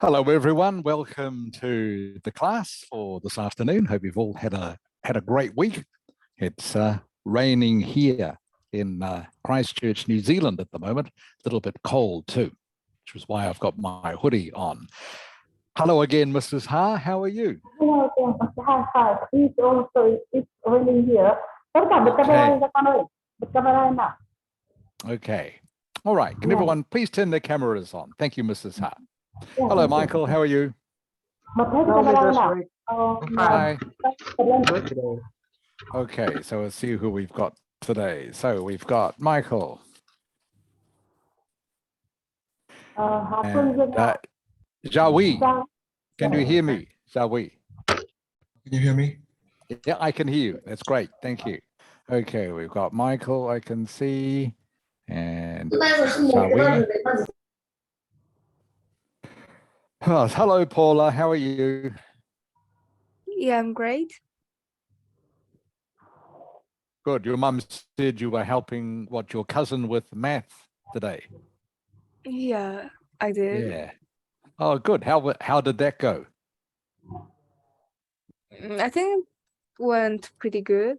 Hello, everyone. Welcome to the class for this afternoon. Hope you've all had a great week. It's raining here in Christchurch, New Zealand at the moment. A little bit cold too, which is why I've got my hoodie on. Hello again, Mrs. Ha. How are you? Hello again, Mr. Hi. Please also, it's raining here. Tất cả bật camera lên Okay. cho con ơi. Bật camera lên nào. Okay. All right. Can Yeah. everyone please turn their cameras on? Thank you, Mrs. Ha. Yeah, Hello, thank you. Michael. How are you? Bật hết Hello, camera Mr. lên nào. Shrek. I'm Hi. Bật lên. good today. Okay. So let's see who we've got today. So we've got Michael. Hà Phương Dương nào. Jawi, Giang. can you hear me? Jawi. Can you hear me? Yeah, I can hear you. That's great. Thank you. Okay, we've got Michael, I can see, and Jawi. Oh, hello, Paula. How are you? Yeah, I'm great. Good. Your mum said you were helping your cousin with math today. Yeah, I did. Yeah. Oh, good. How did that go? I think it went pretty good.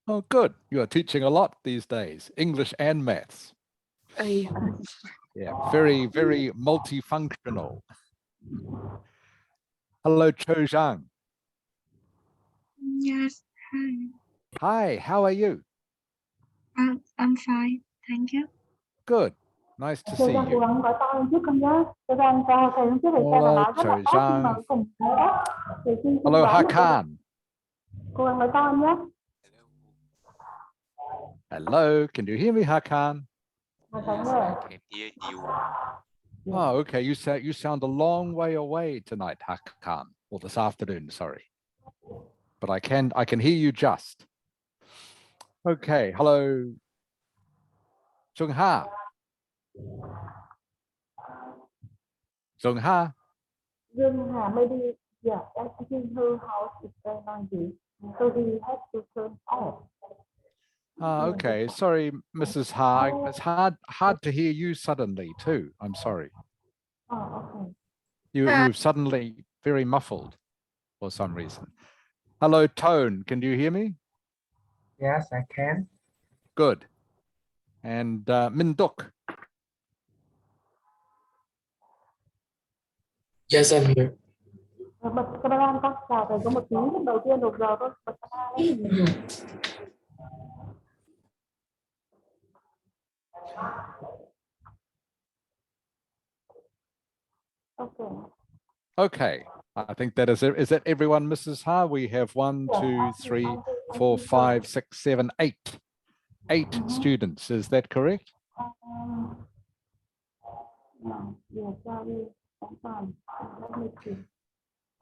Oh, good. You are teaching a lot these days, English and maths. Yeah. Yeah, very, very multifunctional. Hello, Cho Zhang. Yes, hi. Hi, how are you? I'm fine, thank you. Good. Nice to Cho see Giang cố you. gắng gọi to lên trước con nhé. Cho Giang cho thầy hôm trước thầy xem là nói rất là Cho tốt nhưng mà Giang. cùng nói đó. Thầy xin Hello, đoán được Hakan. cố gắng nói to nhé. Hello, can you hear me, Hakan? Mà Khánh ơi. I can hear you. Oh, okay. You sound a long way away tonight, Hakan, or this afternoon, sorry. But I can hear you just. Okay. Hello, Jung Ha. Jung Ha. Dương Hà maybe yeah, I think her house is very noisy. So we have to turn off. Okay. Sorry, Mrs. Ha. It's hard to hear you suddenly too. I'm sorry. Oh, okay. You've suddenly very muffled for some reason. Hello, Tone. Can you hear me? Yes, I can. Good. And Min Duk. Yes, I'm here. Bật camera lên con. Chào thầy có một tí lúc đầu tiên được giờ thôi. Bật camera lên. Okay. Okay, I think that is it. Is that everyone, Mrs. Ha? We have 1, 2, 3, 4, 5, 6, 7, 8. 8 students. Is that correct? No, yes, sorry. I'm fine. Let me see.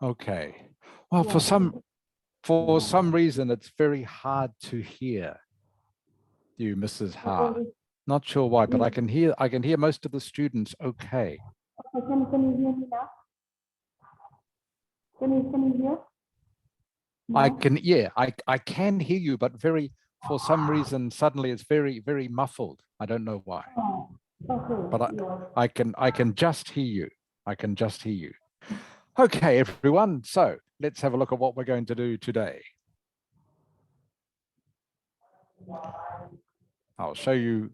Okay. Well, Yeah. for some reason, it's very hard to hear you, Mrs. Ha. Not sure why, but I can hear most of the students okay. Okay, can you hear me now? Can you hear? I No? can, yeah, I can hear you, but for some reason, suddenly it's very, very muffled. I don't know why, Oh, okay. but Yeah. I can just hear you. I can just hear you. Okay, everyone. So let's have a look at what we're going to do today. I'll show you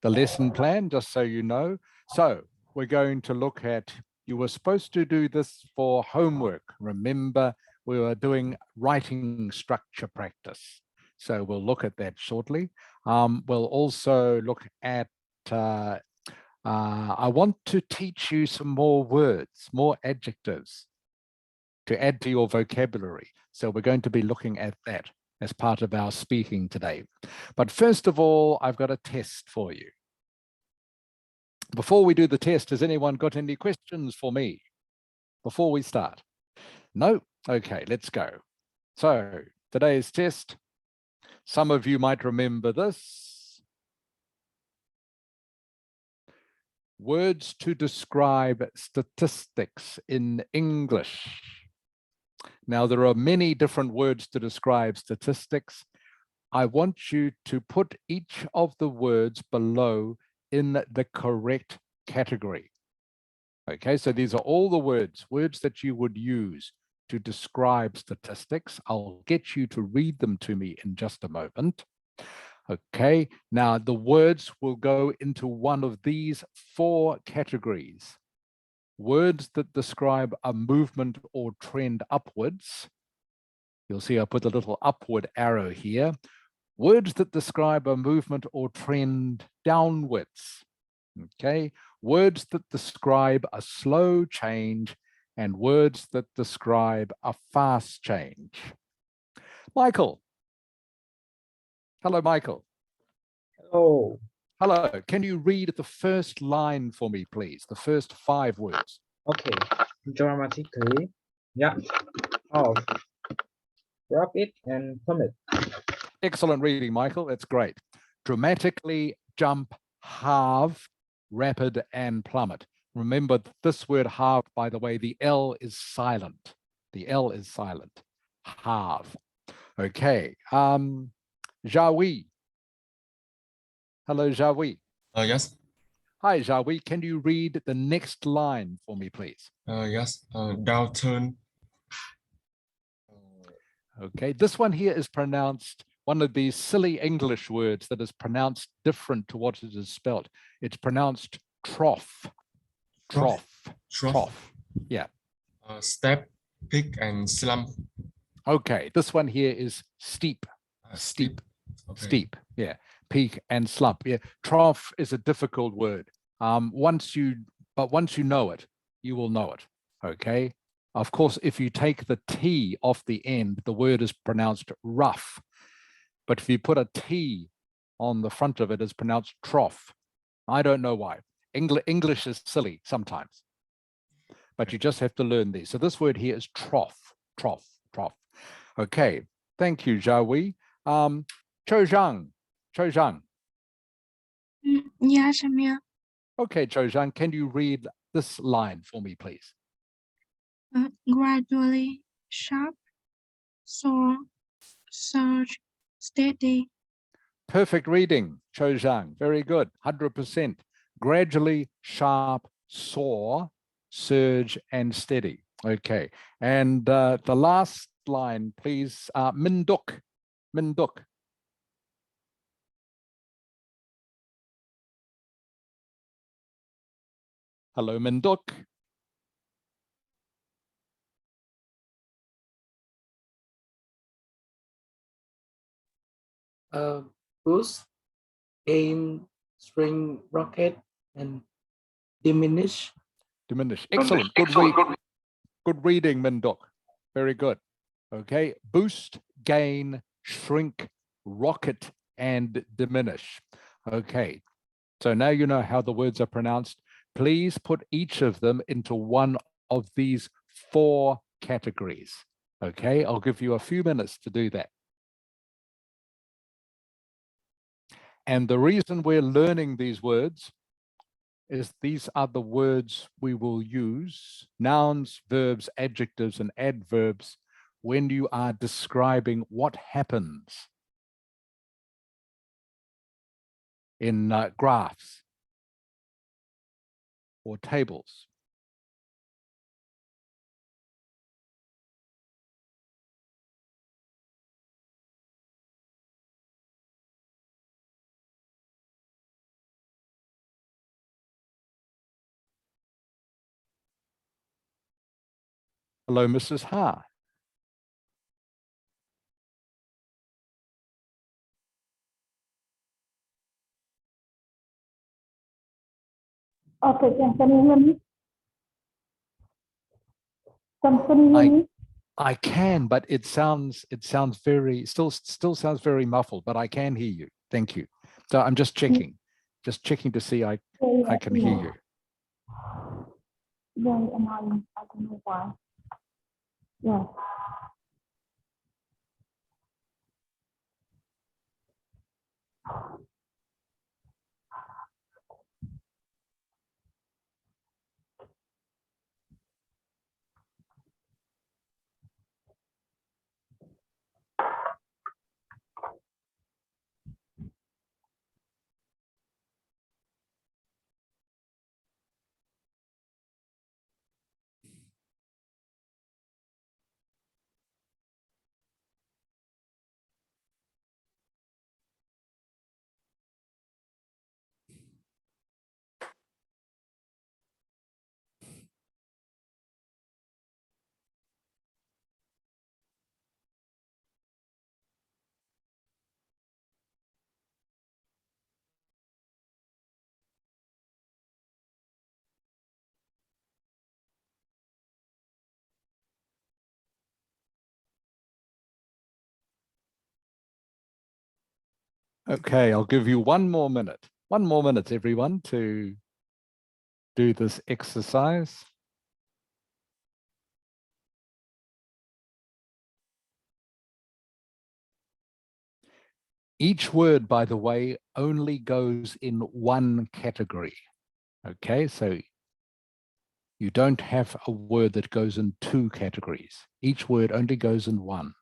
the lesson plan just so you know. So we're going to look at, you were supposed to do this for homework. Remember, we were doing writing structure practice. So we'll look at that shortly. We'll also look at, I want to teach you some more words, more adjectives to add to your vocabulary. So we're going to be looking at that as part of our speaking today. But first of all, I've got a test for you. Before we do the test, has anyone got any questions for me before we start? No? Okay, let's go. So today's test, some of you might remember this. Words to describe statistics in English. Now, there are many different words to describe statistics. I want you to put each of the words below in the correct category. Okay, so these are all the words that you would use to describe statistics. I'll get you to read them to me in just a moment. Okay, now the words will go into one of these 4 categories. Words that describe a movement or trend upwards. You'll see I put a little upward arrow here. Words that describe a movement or trend downwards. Okay, words that describe a slow change and words that describe a fast change. Michael. Hello, Michael. Hello. Hello, can you read the first line for me, please? The first 5 words. Okay. Dramatically. Yeah. Off. Rapid and plummet. Excellent reading, Michael. That's great. Dramatically, jump, halve, rapid, and plummet. Remember this word halve, by the way, the L is silent. The L is silent. Halve. Okay. Jawi. Hello, Jawi. Yes. Hi, Jawi. Can you read the next line for me, please? Yes. Downturn. Okay, this one here is pronounced one of these silly English words that is pronounced different to what it is spelled. It's pronounced trough. Trough. Trough. Yeah. Step, peak, and slump. Okay, this one here is steep. Steep. Okay. Steep. Yeah. Peak and slump. Yeah. Trough is a difficult word. Once you know it, you will know it. Okay. Of course, if you take the T off the end, the word is pronounced rough. But if you put a T on the front of it, it's pronounced trough. I don't know why. English is silly sometimes, but you just have to learn these. So this word here is trough, trough, trough. Okay, thank you, Zhao Cho Zhang. Yes, I'm here. Okay, Cho Zhang, can you read this line for me, please? Gradually, sharp, soar, surge, steady. Perfect reading, Cho Zhang. Very good, 100%. Gradually, sharp, soar, surge, and steady. Okay, and the last line, please, Minduk. Minduk. Hello, Minduk. Boost, gain, string, rocket, and diminish. Diminish. Excellent. Good reading, Minduk. Very good. Okay. Boost, gain, shrink, rocket, and diminish. Okay. So now you know how the words are pronounced. Please put each of them into one of these 4 categories. Okay. I'll give you a few minutes to do that. And the reason we're learning these words is these are the words we will use, nouns, verbs, adjectives, and adverbs, when you are describing what happens in graphs or tables. Hello, Mrs. Ha. Okay, can you hear me? Can you hear me? I can, but it sounds very still sounds very muffled, but I can hear you. Thank you. So I'm just checking to see I can hear you. Very annoying. I don't know why. Yeah. Okay, I'll give you one more minute. 1 more minute, everyone, to do this exercise. Each word, by the way, only goes in one category. Okay, so you don't have a word that goes in 2 categories. Each word only goes in one.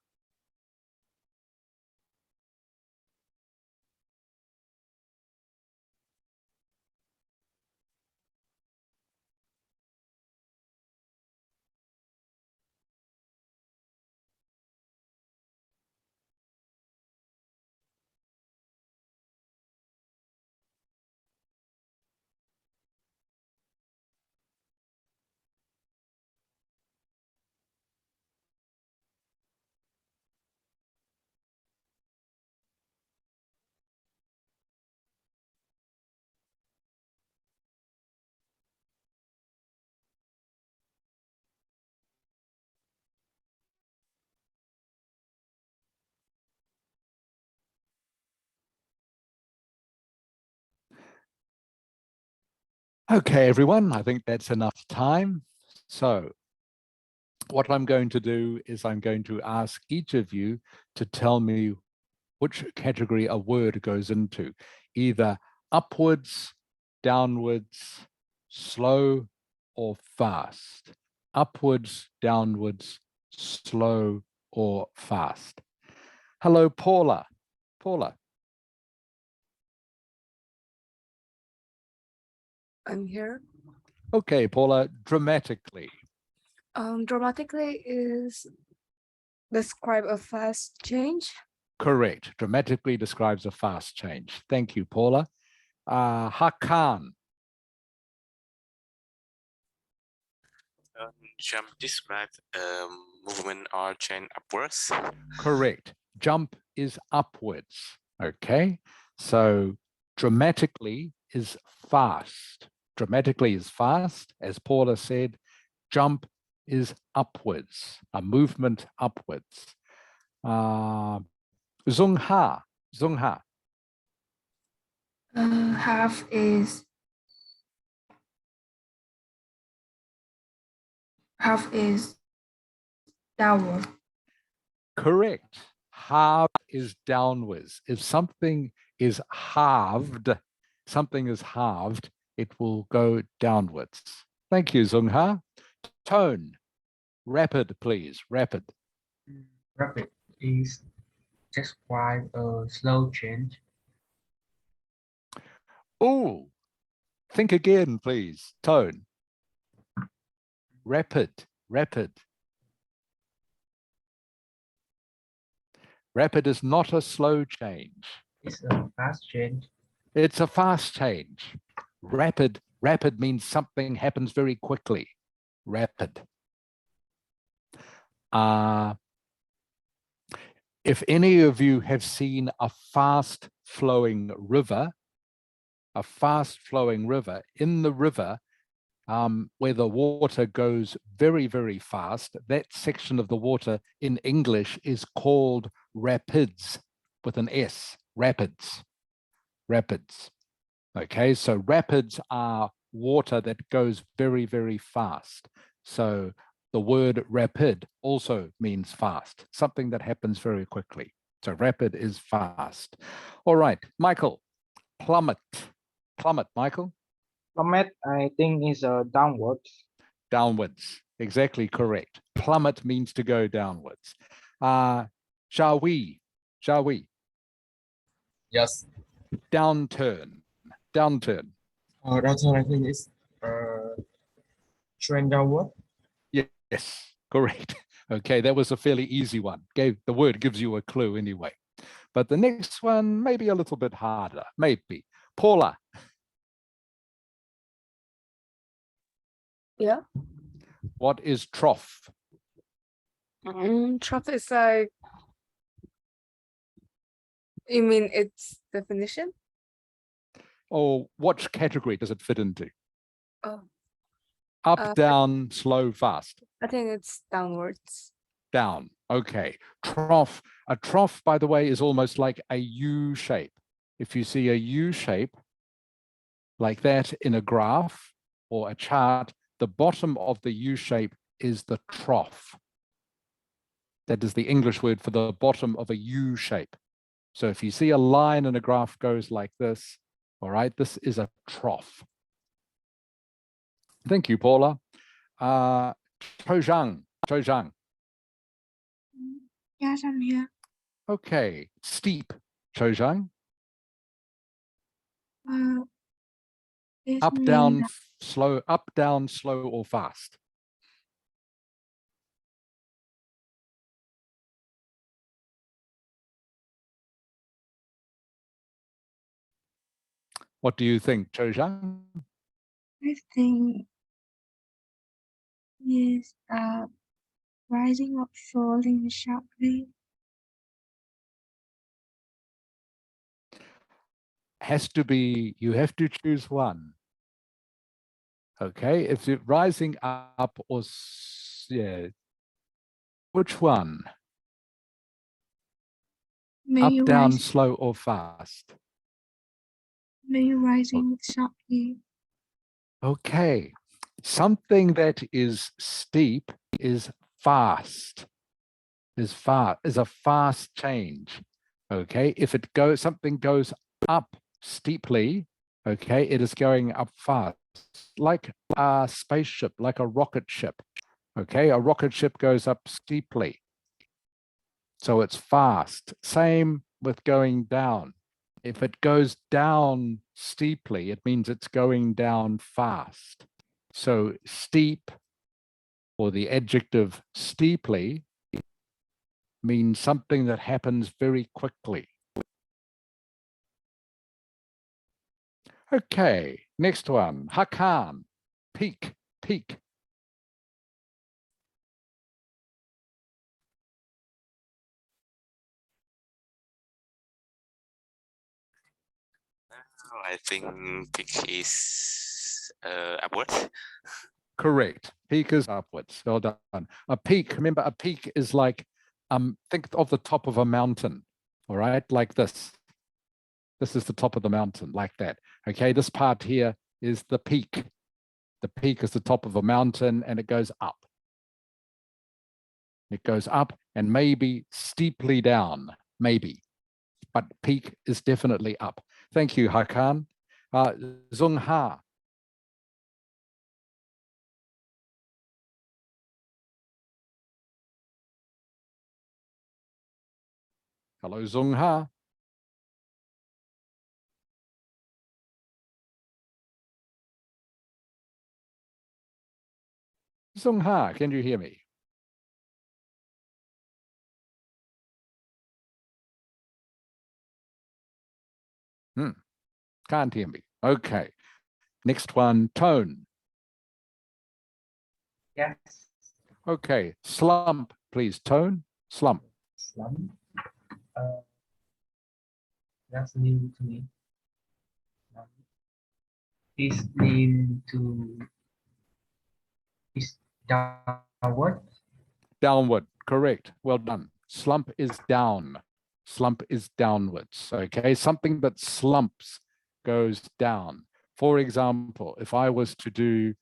Okay, everyone, I think that's enough time. So what I'm going to do is I'm going to ask each of you to tell me which category a word goes into, either upwards, downwards, slow, or fast. Upwards, downwards, slow, or fast. Hello, Paula. Paula. I'm here. Okay, Paula, dramatically. Dramatically is describe a fast change. Correct. Dramatically describes a fast change. Thank you, Paula. Hakan. Jump describes movement or change upwards. Correct. Jump is upwards. Okay. So dramatically is fast. Dramatically is fast. As Paula said, jump is upwards, a movement upwards. Zungha. Zungha. Half is downward. Correct. Halved is downwards. If something is halved, it will go downwards. Thank you, Zungha. Tone. Rapid, please. Rapid. Rapid is describe a slow change. Oh, think again, please. Tone. Rapid. Rapid. Rapid is not a slow change. It's a fast change. It's a fast change. Rapid means something happens very quickly. Rapid. If any of you have seen a fast flowing river, in the river, where the water goes very, very fast, that section of the water in English is called rapids with an S, rapids. Okay, so rapids are water that goes very, very fast. So the word rapid also means fast, something that happens very quickly. So rapid is fast. All right, Michael, plummet. Plummet, Michael. Plummet, I think, is downwards. Downwards, exactly correct. Plummet means to go downwards. Shall we? Yes. Downturn. Downturn, I think is trend downward. Yes, correct. Okay, that was a fairly easy one. The word gives you a clue anyway. But the next one may be a little bit harder, maybe. Paula. Yeah. What is trough? Trough is like, you mean its definition? Or what category does it fit into? Oh, Up, down, slow, fast. I think it's downwards. Down. Okay. Trough. A trough, by the way, is almost like a U shape. if you see a U shape like that in a graph or a chart, the bottom of the U shape is the trough. That is the English word for the bottom of a U shape. So if you see a line in a graph goes like this, all right, this is a trough. Thank you, Paula. Chojang. Yes, I'm here. Okay, steep. Chojang. This Up, means down, that slow, up, down, slow, or fast. What do you think, Chojang? I think is rising or falling sharply. Has to be, you have to choose one. Okay, if it's rising up or, yeah, which one? Maybe Up, down, rising, slow, or fast? maybe rising sharply. Okay, something that is steep is fast, is a fast change. Okay, if it goes, something goes up steeply, okay, it is going up fast, like a spaceship, like a rocket ship. Okay, a rocket ship goes up steeply, so it's fast. Same with going down. If it goes down steeply, it means it's going down fast. So steep, or the adjective steeply, means something that happens very quickly. Okay, next one, Hakan, peak. I think peak is upwards. Correct, peak is upwards, well done. A peak, remember a peak is like, think of the top of a mountain, all right, like this. This is the top of the mountain, like that. Okay, this part here is the peak. The peak is the top of a mountain and it goes up. It goes up and maybe steeply down, maybe, but peak is definitely up. Thank you, Hakan. Zung Ha. Hello, Zung Ha. Zung Ha, can you hear me? Can't hear me. Okay. Next one, tone. Yes. Okay. Slump, please. Tone, slump. Slump. That's new to me. Is mean to is downward. Downward, correct. Well done. Slump is down. Slump is downwards. Okay. Something that slumps goes down. For example, if I was to do,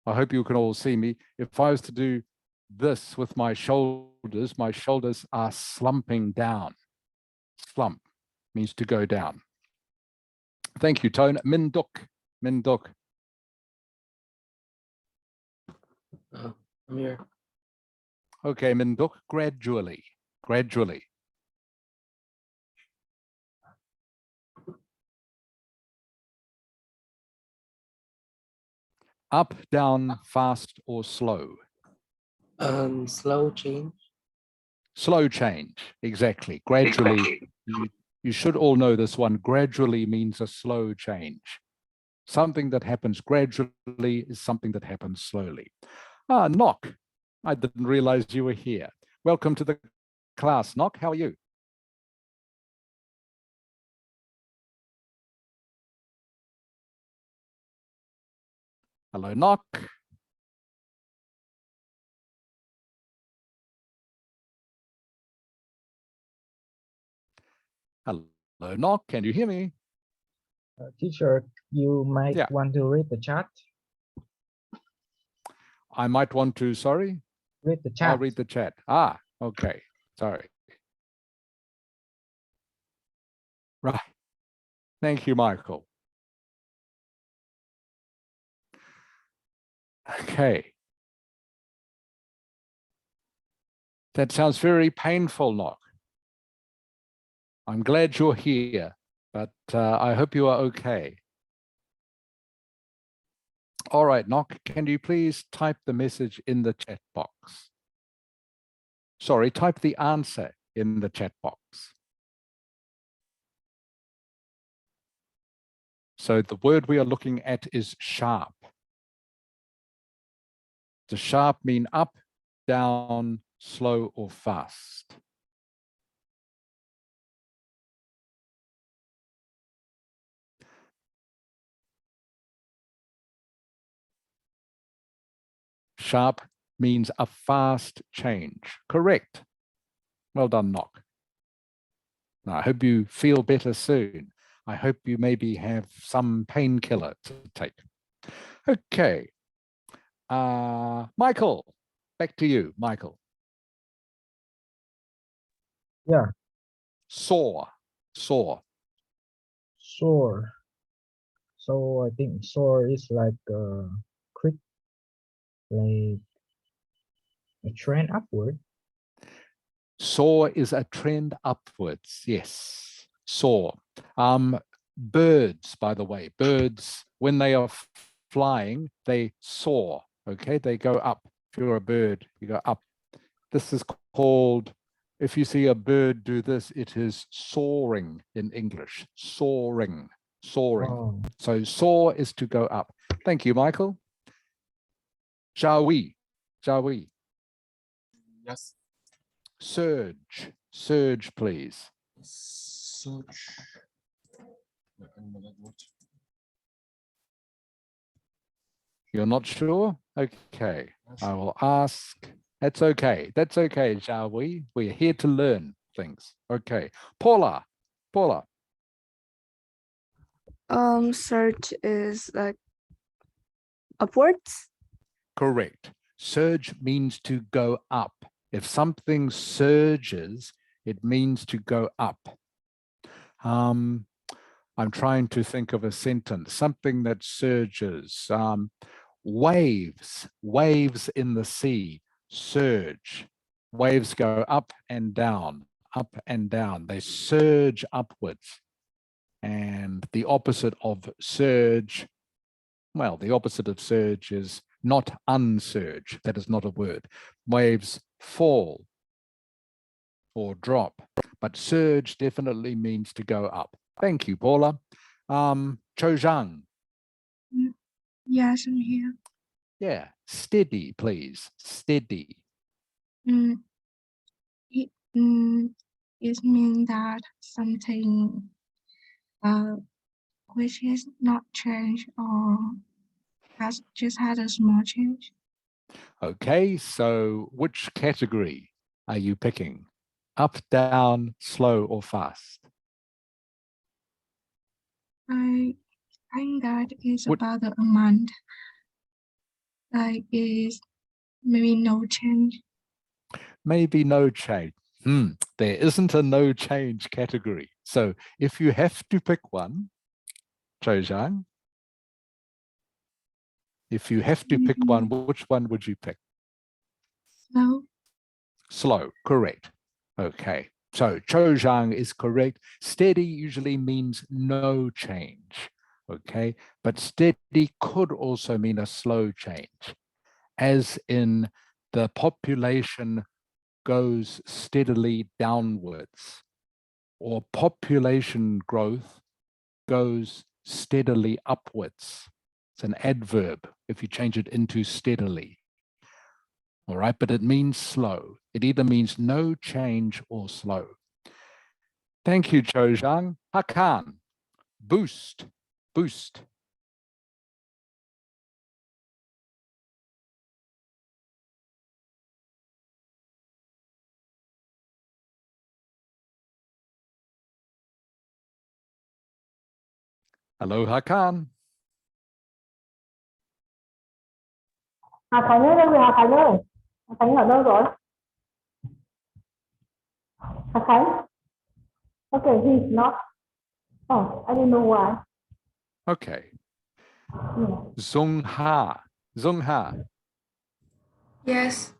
I hope you can all see me. If I was to do this with my shoulders are slumping down. Slump means to go down. Thank you, Tone. Minduk. I'm here. Okay, Minduk, gradually. Up, down, fast, or slow? Slow change. Slow change, exactly. Gradually, you should all know this one. Gradually means a slow change. Something that happens gradually is something that happens slowly. Knock. I didn't realize you were here. Welcome to the class. Knock, how are you? Hello, Knock. Hello, Knock. Can you hear me? Teacher, you might Yeah. want to read the chat. I might want to, sorry, Read the I'll chat. read the chat. Ah, okay. Sorry. Right. Thank you, Michael. Okay. That sounds very painful, Nock. I'm glad you're here, but I hope you are okay. All right, Nock, can you please type the message in the chat box? Sorry, type the answer in the chat box. So the word we are looking at is sharp. Does sharp mean up, down, slow, or fast? Sharp means a fast change. Correct. Well done, Nock. Now, I hope you feel better soon. I hope you maybe have some painkiller to take. Okay. Michael, back to you, Michael. Yeah, Sore. sore. So I think sore is like quick, like a trend upward. Soar is a trend upwards. Yes, soar. Birds, by the way, birds, when they are flying, they soar. Okay, they go up. If you're a bird, you go up. This is called, if you see a bird do this, it is soaring in English. Soaring, soaring. Oh, So soar is to go up. Thank you, Michael. Shall we? Yes. Surge, please. Search. You're not sure? Okay, I will ask. That's okay. That's okay, shall we? We're here to learn things. Okay, Paula. Surge is like upwards. Correct. Surge means to go up. If something surges, it means to go up. I'm trying to think of a sentence, something that surges. Waves in the sea, surge. Waves go up and down. They surge upwards. And the opposite of surge, well, the opposite of surge is not unsurge. That is not a word. Waves fall or drop, but surge definitely means to go up. Thank you, Paula. Cho Zhang. Yes, I'm here. Yeah, steady, please. Steady. Mm, it it means that something which is not changed or has just had a small change. Okay, so which category are you picking? Up, down, slow, or fast? I think that is What, about the amount. Like is maybe no change. maybe no change. There isn't a no change category. So if you have to pick one, Cho Zhang, if you have to pick one, which one would you pick? Slow. Slow, correct. Okay, so Cho Zhang is correct. Steady usually means no change, okay? But steady could also mean a slow change, as in the population goes steadily downwards, or population growth goes steadily upwards. It's an adverb if you change it into steadily. All right, but it means slow. It either means no change or slow. Thank you, Cho Zhang. Hakan, boost. Aloha Khan. Hà Khánh ơi, đâu rồi Hà Khánh ơi? Hà Khánh ở đâu rồi? Hà Khánh? Okay, he's not. Oh, I don't know why. Okay. Yeah. Zung Ha. Zung Ha. Yes.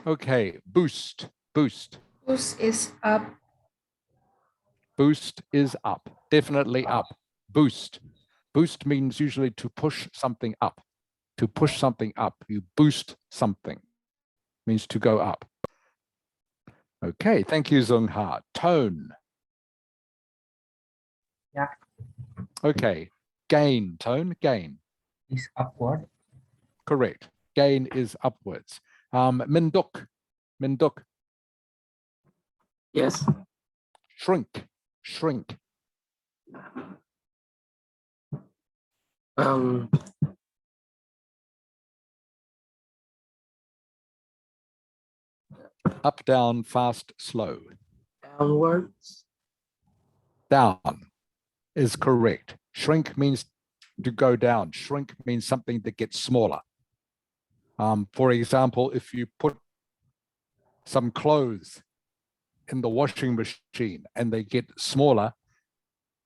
Okay. Boost. Boost. Boost is up. Boost is up. Definitely up. Boost. Boost means usually to push something up. To push something up. You boost something. Means to go up. Okay. Thank you, Zung Ha. Tone. Yeah. Okay. Gain. Tone. Gain. Is upward. Correct. Gain is upwards. Minduk. Minduk. Yes. Shrink. Shrink. Um, Up, down, fast, slow. Downwards. Down is correct. Shrink means to go down. Shrink means something that gets smaller. For example, if you put some clothes in the washing machine and they get smaller,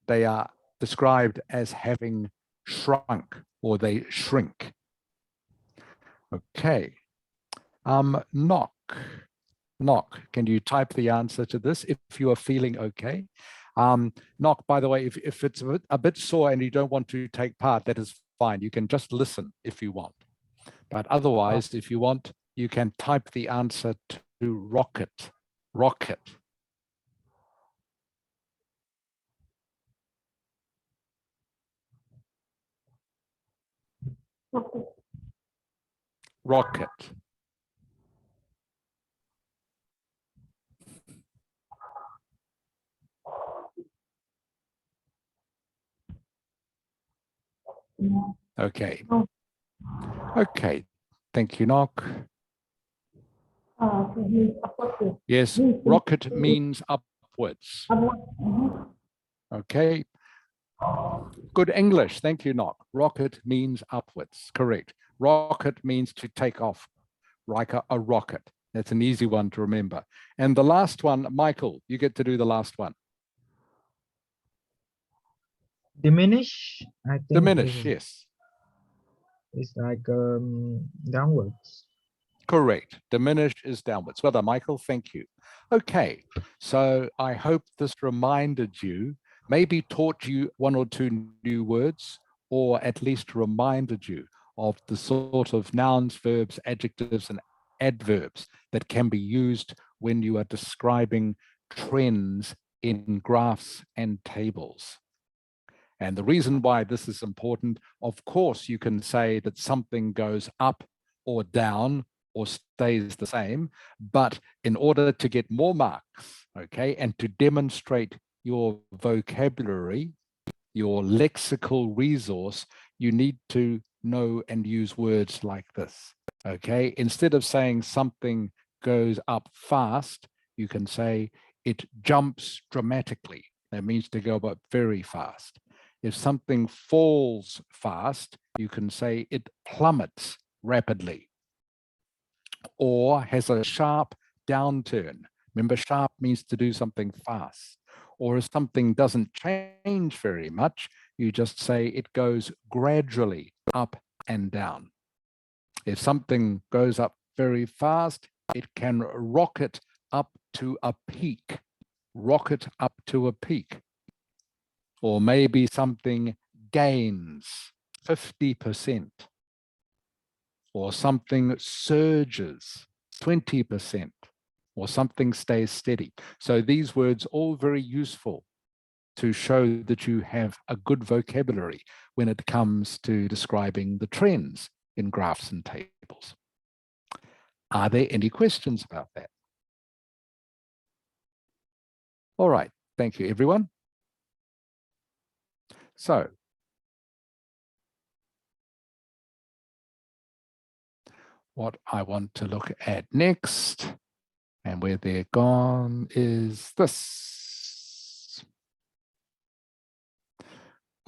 they are described as having shrunk or they shrink. Okay. Knock. Knock. Can you type the answer to this if you are feeling okay? Knock, by the way, if it's a bit sore and you don't want to take part, that is fine. You can just listen if you want. But otherwise, if you want, you can type the answer to rocket. Rocket. Okay. Rocket. Yeah. Okay. Oh. Okay. Thank you, Knock. So he's upward. Yes, He's rocket means upwards. upward. Mhm. Okay. Good English. Thank you, Knock. Rocket means upwards. Correct. Rocket means to take off, like a rocket. That's an easy one to remember. And the last one, Michael, you get to do the last one. Diminish, I think. Diminish, yes. It's like downwards. Correct. Diminish is downwards. Well done, Michael. Thank you. Okay. So I hope this reminded you, maybe taught you one or two new words, or at least reminded you of the sort of nouns, verbs, adjectives, and adverbs that can be used when you are describing trends in graphs and tables. And the reason why this is important, of course, you can say that something goes up or down or stays the same, but in order to get more marks, okay, and to demonstrate your vocabulary, your lexical resource, you need to know and use words like this, okay? Instead of saying something goes up fast, you can say it jumps dramatically. That means to go up very fast. If something falls fast, you can say it plummets rapidly or has a sharp downturn. Remember, sharp means to do something fast. Or if something doesn't change very much, you just say it goes gradually up and down. If something goes up very fast, it can rocket up to a peak. Rocket up to a peak. Or maybe something gains 50%. Or something surges 20%, or something stays steady. So these words all very useful to show that you have a good vocabulary when it comes to describing the trends in graphs and tables. Are there any questions about that? All right, thank you, everyone. So, what I want to look at next, and where they're gone, is this.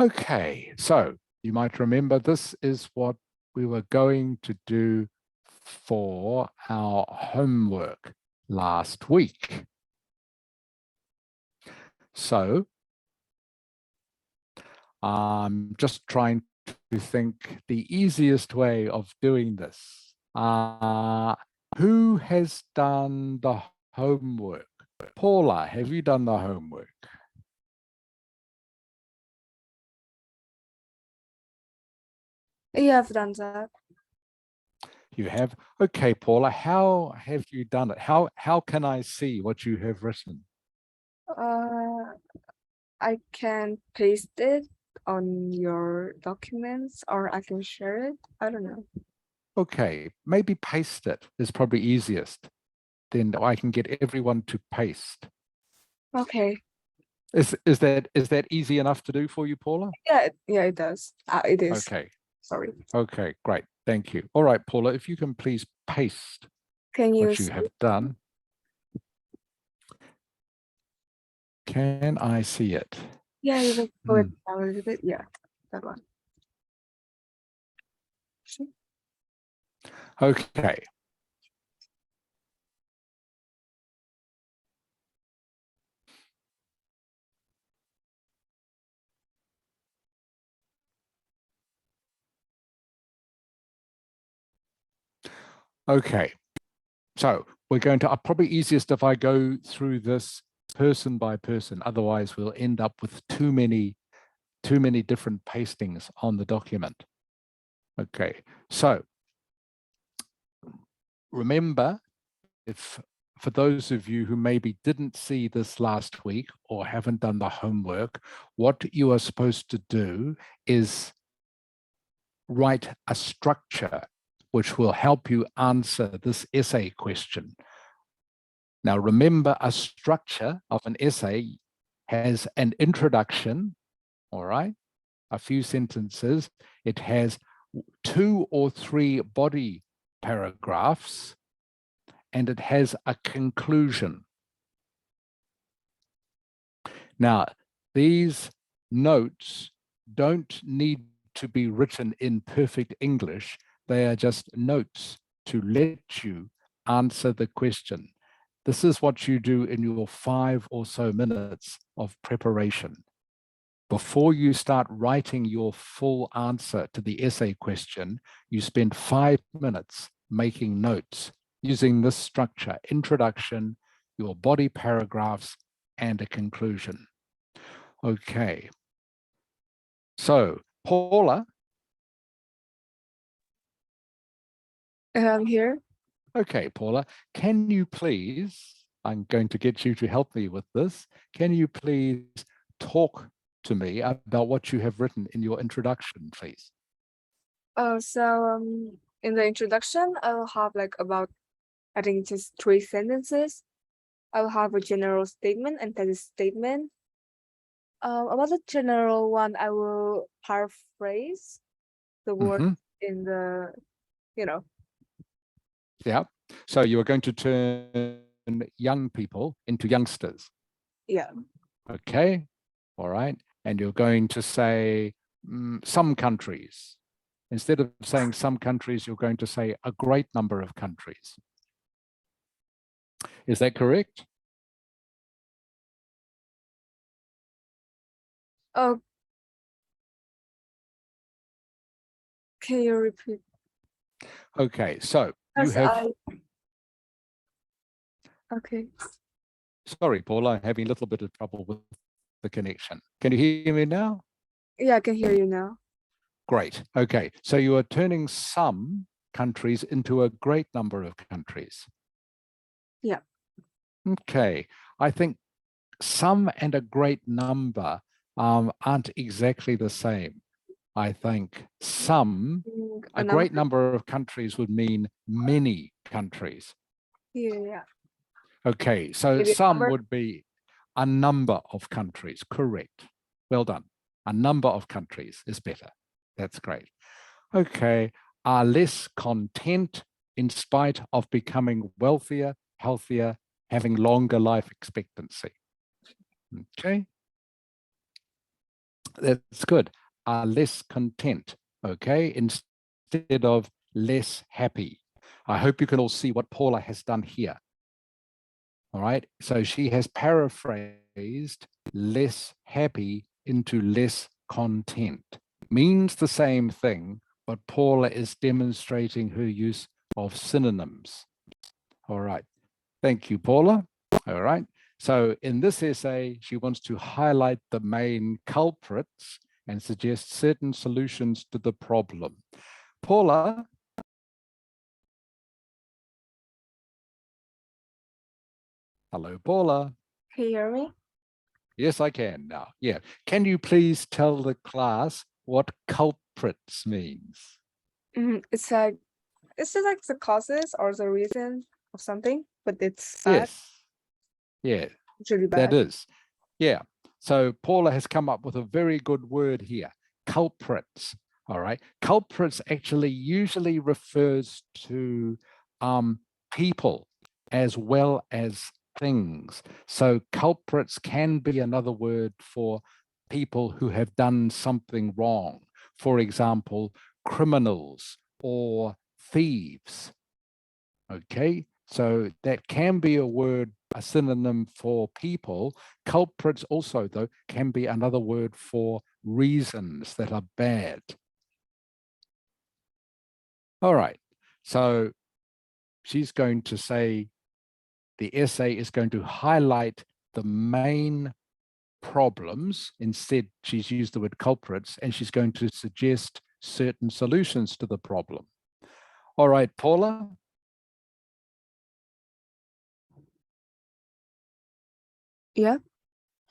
Okay, so you might remember this is what we were going to do for our homework last week. So I'm just trying to think the easiest way of doing this. Who has done the homework? Paula, have you done the homework? Yeah, I've done that. You have? Okay, Paula, how have you done it? How can I see what you have written? I can paste it on your documents or I can share it. I don't know. Okay, maybe paste it is probably easiest. Then I can get everyone to paste. Okay. Is that easy enough to do for you, Paula? Yeah, it does. It is. Okay, Sorry. okay, great. Thank you. All right, Paula, if you can please paste Can you what you see? have done. Can I see it? Yeah, you can pull it Hmm. down a little bit. Yeah, that one. See? Okay. Okay. So we're going to, probably easiest if I go through this person by person. Otherwise, we'll end up with too many different pastings on the document. Okay. So remember, if for those of you who maybe didn't see this last week or haven't done the homework, what you are supposed to do is write a structure which will help you answer this essay question. Now, remember, a structure of an essay has an introduction, all right, a few sentences. It has 2 or 3 body paragraphs, and it has a conclusion. Now, these notes don't need to be written in perfect English. They are just notes to let you answer the question. This is what you do in your 5 or so minutes of preparation. Before you start writing your full answer to the essay question, you spend 5 minutes making notes using this structure: introduction, your body paragraphs, and a conclusion. Okay. So, Paula. I'm here. Okay, Paula, can you please, I'm going to get you to help me with this. Can you please talk to me about what you have written in your introduction, please? In the introduction, I'll have like about, I think just 3 sentences. I'll have a general statement and thesis statement. About the general one, I will paraphrase the word in the, you know. Yeah. So you are going to turn young people into youngsters. Yeah. Okay. All right. And you're going to say some countries. Instead of saying some countries, you're going to say a great number of countries. Is that correct? Oh, can you repeat? Okay. So you Yes, have. Okay. Sorry, Paul, I'm having a little bit of trouble with the connection. Can you hear me now? Yeah, I can hear you now. Great. Okay. So you are turning some countries into a great number of countries. Yeah. Okay. I think some and a great number aren't exactly the same. I think some, a great number of countries would mean many countries. Yeah. Okay. So Maybe some would be a number of countries. Correct. Well done. A number of countries is better. That's great. Okay. Are less content in spite of becoming wealthier, healthier, having longer life expectancy. Okay. That's good. Are less content, okay, instead of less happy. I hope you can all see what Paula has done here. All right, so she has paraphrased less happy into less content. Means the same thing, but Paula is demonstrating her use of synonyms. All right, thank you, Paula. All right, so in this essay, she wants to highlight the main culprits and suggest certain solutions to the problem. Paula, hello, Paula. Can you hear me? Yes, I can now. Yeah. Can you please tell the class what culprits means? It's like it's just like the causes or the reason of something, but it's bad. Yes. Yeah, It's really that bad. is. Yeah. So Paula has come up with a very good word here, culprits. All right. Culprits actually usually refers to people as well as things. So culprits can be another word for people who have done something wrong. For example, criminals or thieves. Okay, so that can be a word, a synonym for people. Culprits also, though, can be another word for reasons that are bad. All right, so she's going to say the essay is going to highlight the main problems. Instead, she's used the word culprits, and she's going to suggest certain solutions to the problem. All right, Paula. Yeah.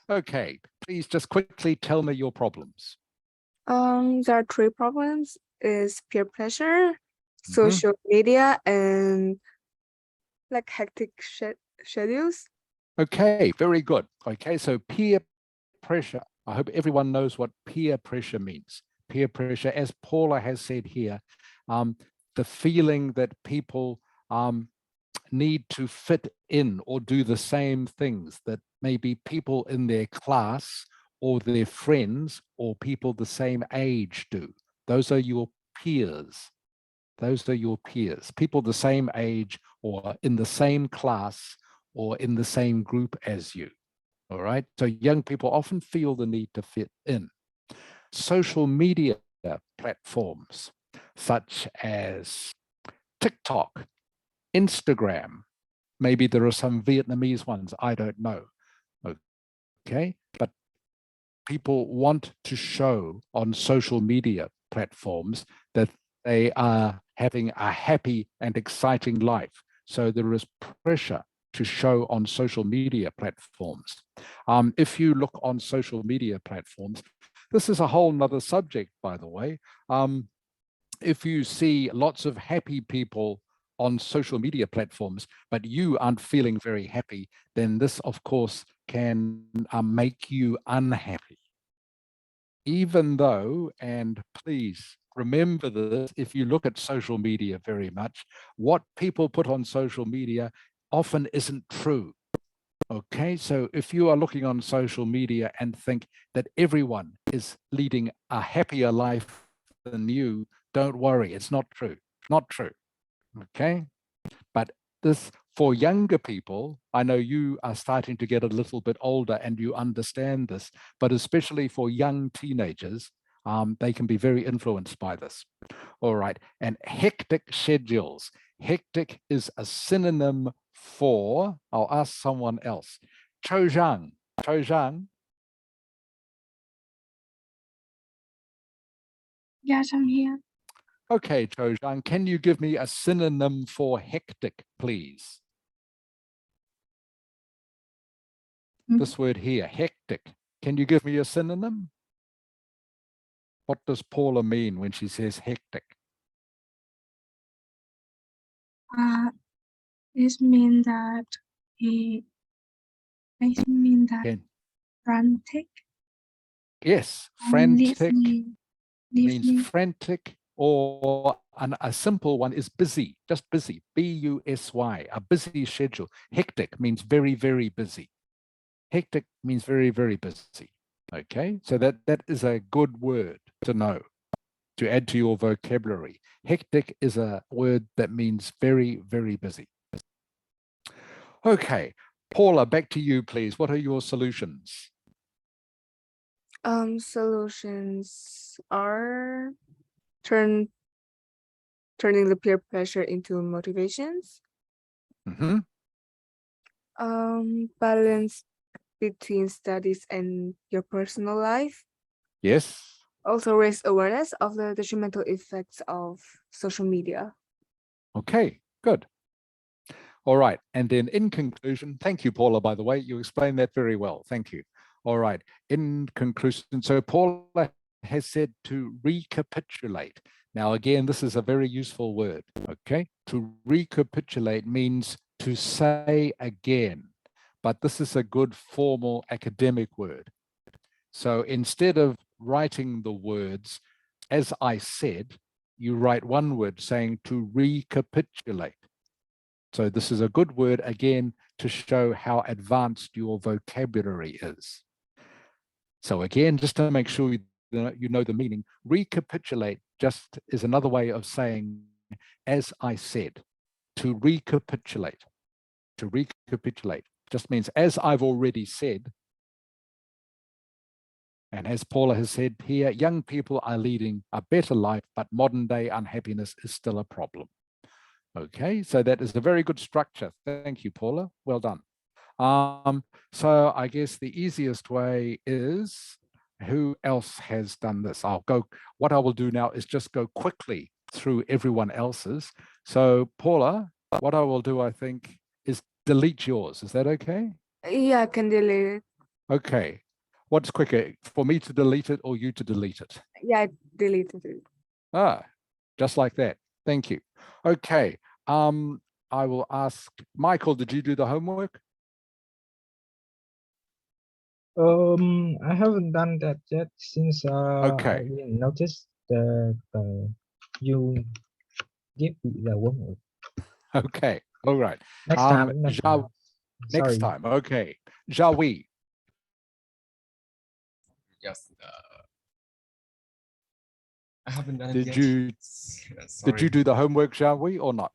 Okay, please just quickly tell me your problems. There are three problems: is peer pressure, Mhm. social media, and like hectic schedules. Okay, very good. Okay, so peer pressure. I hope everyone knows what peer pressure means. Peer pressure, as Paula has said here, the feeling that people need to fit in or do the same things that maybe people in their class or their friends or people the same age do. Those are your peers. Those are your peers, people the same age or in the same class or in the same group as you. All right. So young people often feel the need to fit in. Social media platforms such as TikTok, Instagram, maybe there are some Vietnamese ones, I don't know. Okay. But people want to show on social media platforms that they are having a happy and exciting life. So there is pressure to show on social media platforms. If you look on social media platforms, this is a whole nother subject, by the way. If you see lots of happy people on social media platforms, but you aren't feeling very happy, then this, of course, can make you unhappy. Even though, and please remember this, if you look at social media very much, what people put on social media often isn't true. Okay, so if you are looking on social media and think that everyone is leading a happier life than you, don't worry, it's not true. Not true. Okay, but this, for younger people, I know you are starting to get a little bit older and you understand this, but especially for young teenagers, they can be very influenced by this. All right, and hectic schedules. Hectic is a synonym for, I'll ask someone else, Cho Zhang. Cho Zhang, Yes, I'm here. okay, Cho Zhang, can you give me a synonym for hectic, please? This word here, hectic. Can you give me a synonym? What does Paula mean when she says hectic? This means that he, it means that Can, frantic, yes, frantic lively, means lively. frantic, or a simple one is busy, just busy, B-U-S-Y, a busy schedule. Hectic means very, very busy. Hectic means very, very busy. Okay, so that is a good word to know, to add to your vocabulary. Hectic is a word that means very, very busy. Okay, Paula, back to you, please. What are your solutions? Solutions are turning the peer pressure into motivations. Mm-hmm. Balance between studies and your personal life. Yes. Also raise awareness of the detrimental effects of social media. Okay, good. All right. And then in conclusion, thank you, Paula, by the way, you explained that very well. Thank you. All right. In conclusion, so Paula has said to recapitulate. Now, again, this is a very useful word. Okay. To recapitulate means to say again, but this is a good formal academic word. So instead of writing the words, as I said, you write one word saying to recapitulate. So this is a good word, again, to show how advanced your vocabulary is. So again, just to make sure you know the meaning, recapitulate just is another way of saying, as I said, to recapitulate. To recapitulate just means, as I've already said, and as Paula has said here, young people are leading a better life, but modern day unhappiness is still a problem. Okay, so that is a very good structure. Thank you, Paula. Well done. So I guess the easiest way is, who else has done this? What I will do now is just go quickly through everyone else's. So Paula, what I will do, I think, is delete yours. Is that okay? Yeah, I can delete it. Okay. What's quicker, for me to delete it or you to delete it? Yeah, I deleted it. Ah, just like that. Thank you. Okay. I will ask Michael, did you do the homework? I haven't done that yet since I Okay. didn't notice that you give the homework. Okay. All right. Next time. Next Sorry. time. Okay. Jawi, Yes. I haven't done it did yet. you Sorry. do the homework, Jawi, or not?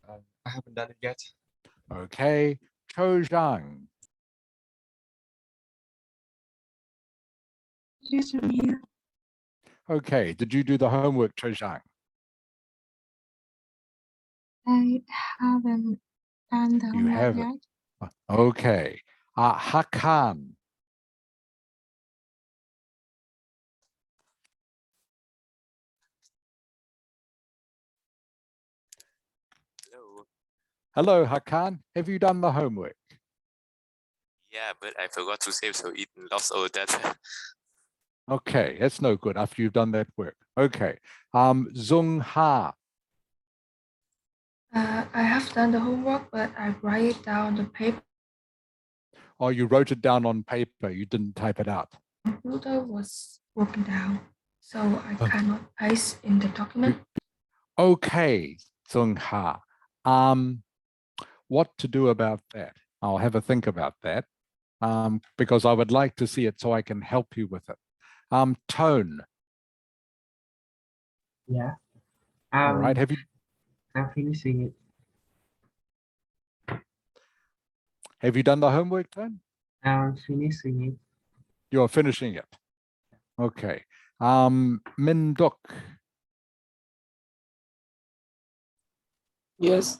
I haven't done it yet. Okay. Cho Zhang, Yes, I'm here. okay. Did you do the homework, Cho Zhang? I haven't done the You homework haven't. yet. Okay. Hakan, Hello. hello, Hakan. Have you done the homework? Yeah, but I forgot to save, so it lost all that. Okay, that's no good after you've done that work. Okay. Zung Ha. I have done the homework, but I write it down on the paper. Oh, you wrote it down on paper. You didn't type it out. Computer was broken down, so I Oh. cannot paste in the document. Okay, Zung Ha. What to do about that? I'll have a think about that, because I would like to see it so I can help you with it. Tone. Yeah. All right. Have you I'm finishing it. done the homework, Tone? I'm finishing it. You're finishing it. Okay. Min Duk. Yes,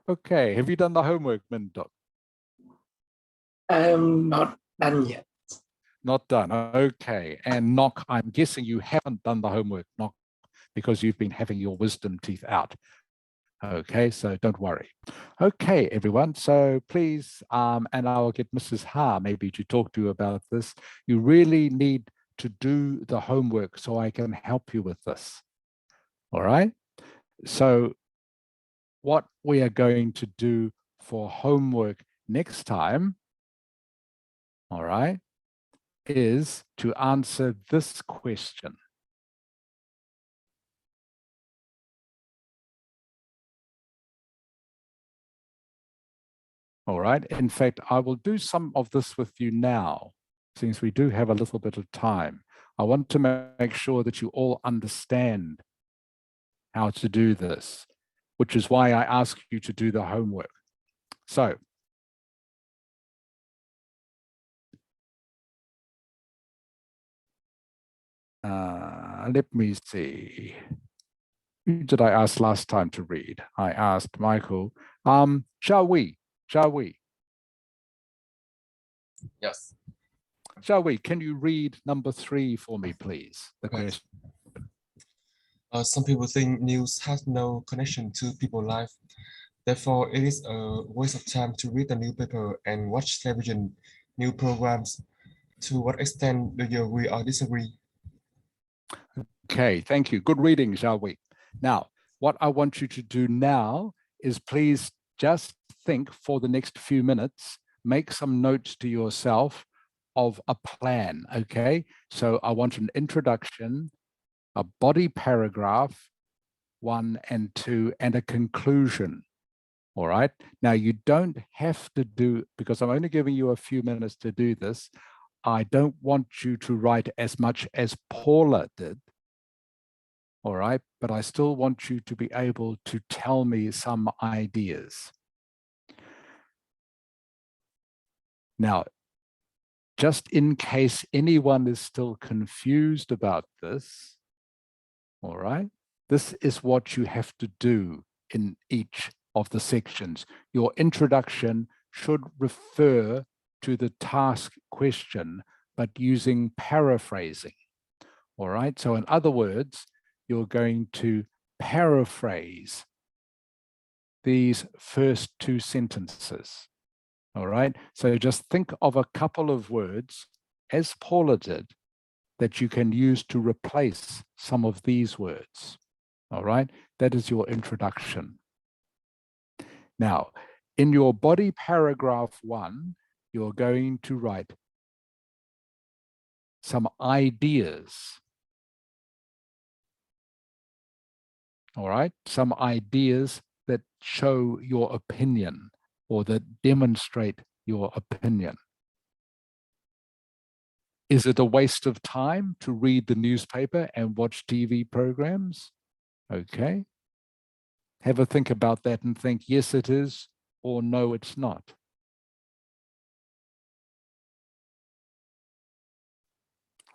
Okay. Have you done the homework, Min Duk? I am not done yet. Not done. Okay. And Nok, I'm guessing you haven't done the homework, Nok, because you've been having your wisdom teeth out. Okay, so don't worry. Okay, everyone. So please, and I'll get Mrs. Ha maybe to talk to you about this. You really need to do the homework so I can help you with this. All right. So what we are going to do for homework next time, all right, is to answer this question. All right. In fact, I will do some of this with you now. since we do have a little bit of time, I want to make sure that you all understand how to do this, which is why I ask you to do the homework. So, let me see. Who did I ask last time to read? I asked Michael. Shall we? Yes. Shall we? Can you read number 3 for me, please? The Okay. question. Some people think news has no connection to people's life. Therefore, it is a waste of time to read the newspaper and watch television new programs. To what extent do you agree or disagree? Okay, thank you. Good reading, shall we? Now, what I want you to do now is please just think for the next few minutes, make some notes to yourself of a plan, okay? So I want an introduction, a body paragraph, 1 and 2, and a conclusion. All right. Now you don't have to do, because I'm only giving you a few minutes to do this. I don't want you to write as much as Paula did. All right. But I still want you to be able to tell me some ideas. Now, just in case anyone is still confused about this, all right, this is what you have to do in each of the sections. Your introduction should refer to the task question, but using paraphrasing. All right. So in other words, you're going to paraphrase these first 2 sentences. All right. So just think of a couple of words, as Paula did, that you can use to replace some of these words. All right. That is your introduction. Now, in your body paragraph 1, you're going to write some ideas. All right, some ideas that show your opinion or that demonstrate your opinion. Is it a waste of time to read the newspaper and watch TV programs? Okay. Have a think about that and think, yes, it is, or no, it's not.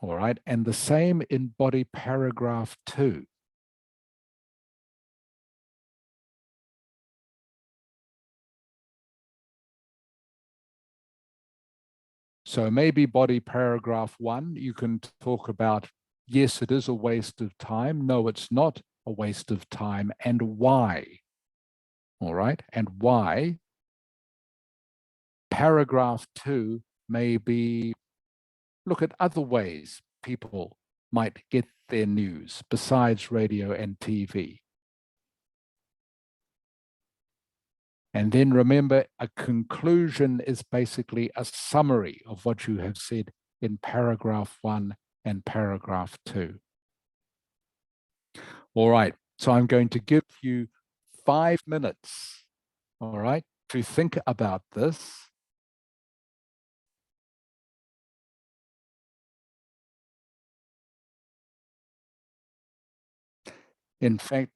All right, and the same in body paragraph 2. So maybe body paragraph 1, you can talk about, yes, it is a waste of time. No, it's not a waste of time, and why. All right, and why. Paragraph 2 may be, look at other ways people might get their news besides radio and TV. And then remember, a conclusion is basically a summary of what you have said in paragraph 1 and paragraph 2. All right, so I'm going to give you 5 minutes, all right, to think about this. In fact,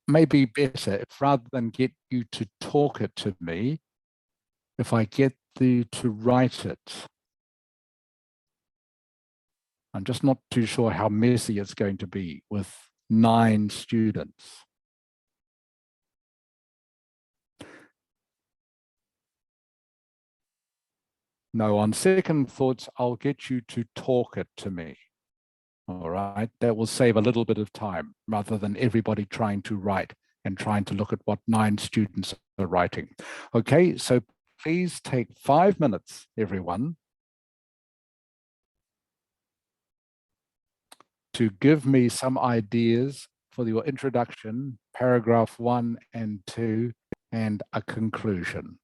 maybe better if rather than get you to talk it to me, if I get you to write it. I'm just not too sure how messy it's going to be with 9 students. No, on second thoughts, I'll get you to talk it to me. All right, that will save a little bit of time rather than everybody trying to write and trying to look at what 9 students are writing. Okay, so please take 5 minutes, everyone, to give me some ideas for your introduction, paragraph 1 and 2, and a conclusion.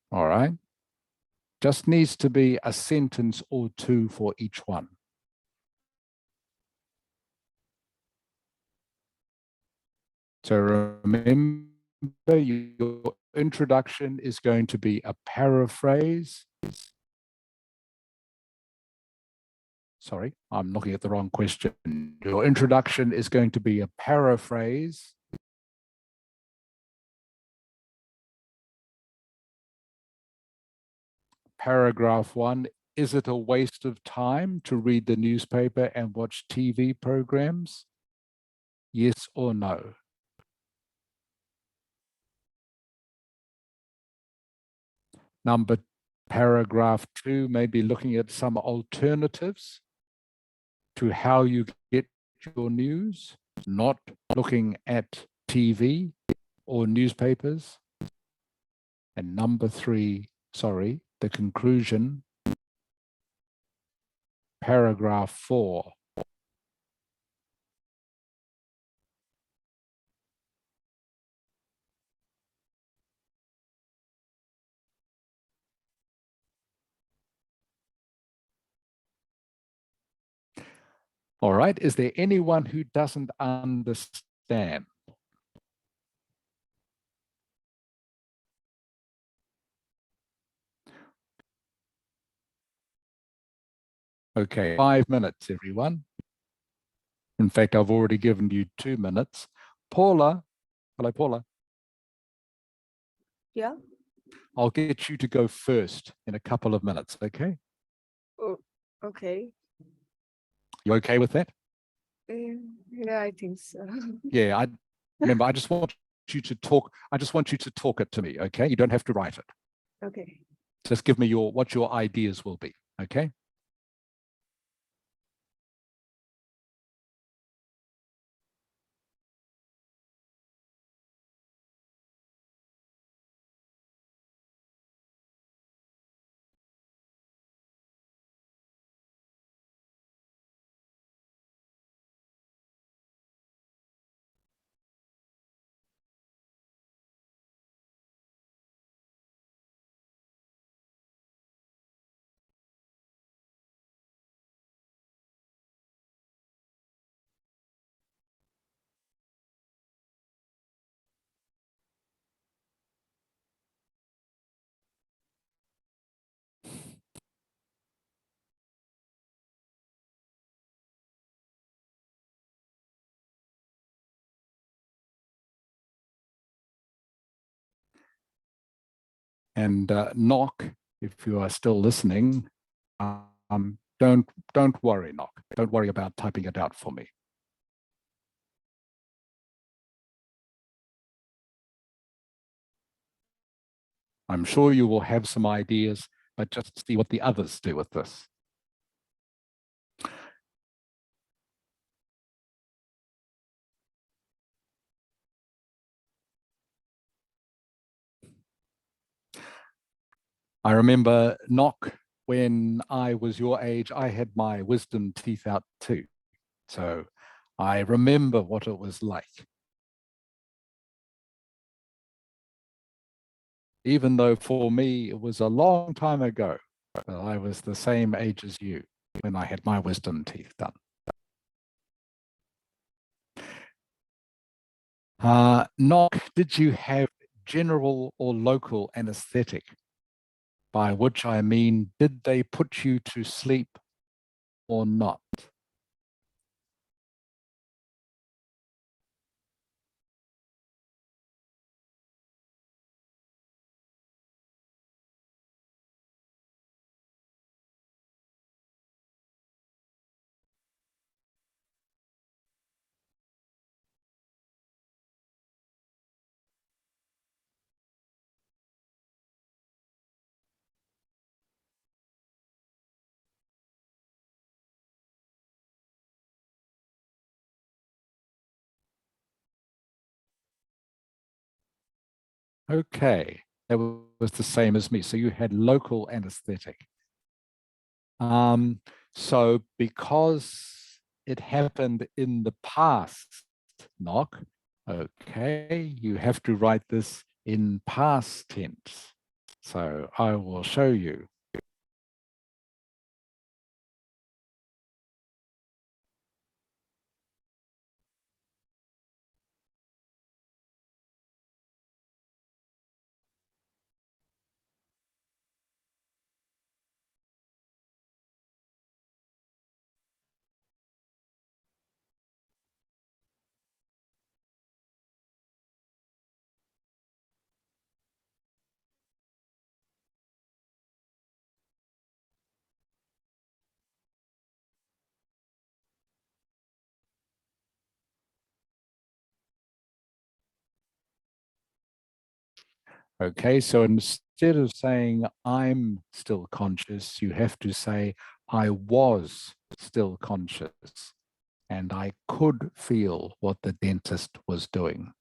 All right, just needs to be a sentence or 2 for each one. So remember, your introduction is going to be a paraphrase sorry, I'm looking at the wrong question. Your introduction is going to be a paraphrase. Paragraph 1, is it a waste of time to read the newspaper and watch TV programs? Yes or no? Paragraph 2, maybe looking at some alternatives to how you get your news, not looking at TV or newspapers. And number 3, sorry, the conclusion, paragraph 4. All right, is there anyone who doesn't understand? Okay, 5 minutes, everyone. In fact, I've already given you 2 minutes. Paula, hello, Paula. Yeah. I'll get you to go first in a couple of minutes, okay? Oh, okay. You okay with that? Yeah, I think so. Yeah, I just want you to talk. I just want you to talk it to me, okay? You don't have to write it. Okay. Just give me what your ideas will be, okay? And Knock, if you are still listening, don't worry, Knock. Don't worry about typing it out for me. I'm sure you will have some ideas, but just see what the others do with this. I remember, Knock, when I was your age, I had my wisdom teeth out too. So I remember what it was like. Even though for me, it was a long time ago, but I was the same age as you when I had my wisdom teeth done. Knock, did you have general or local anesthetic? By which I mean, did they put you to sleep or not? Okay, that was the same as me. So you had local anesthetic. So because it happened in the past, Knock, okay, you have to write this in past tense. So I will show you. Okay, so instead of saying I'm still conscious, you have to say I was still conscious and I could feel what the dentist was doing.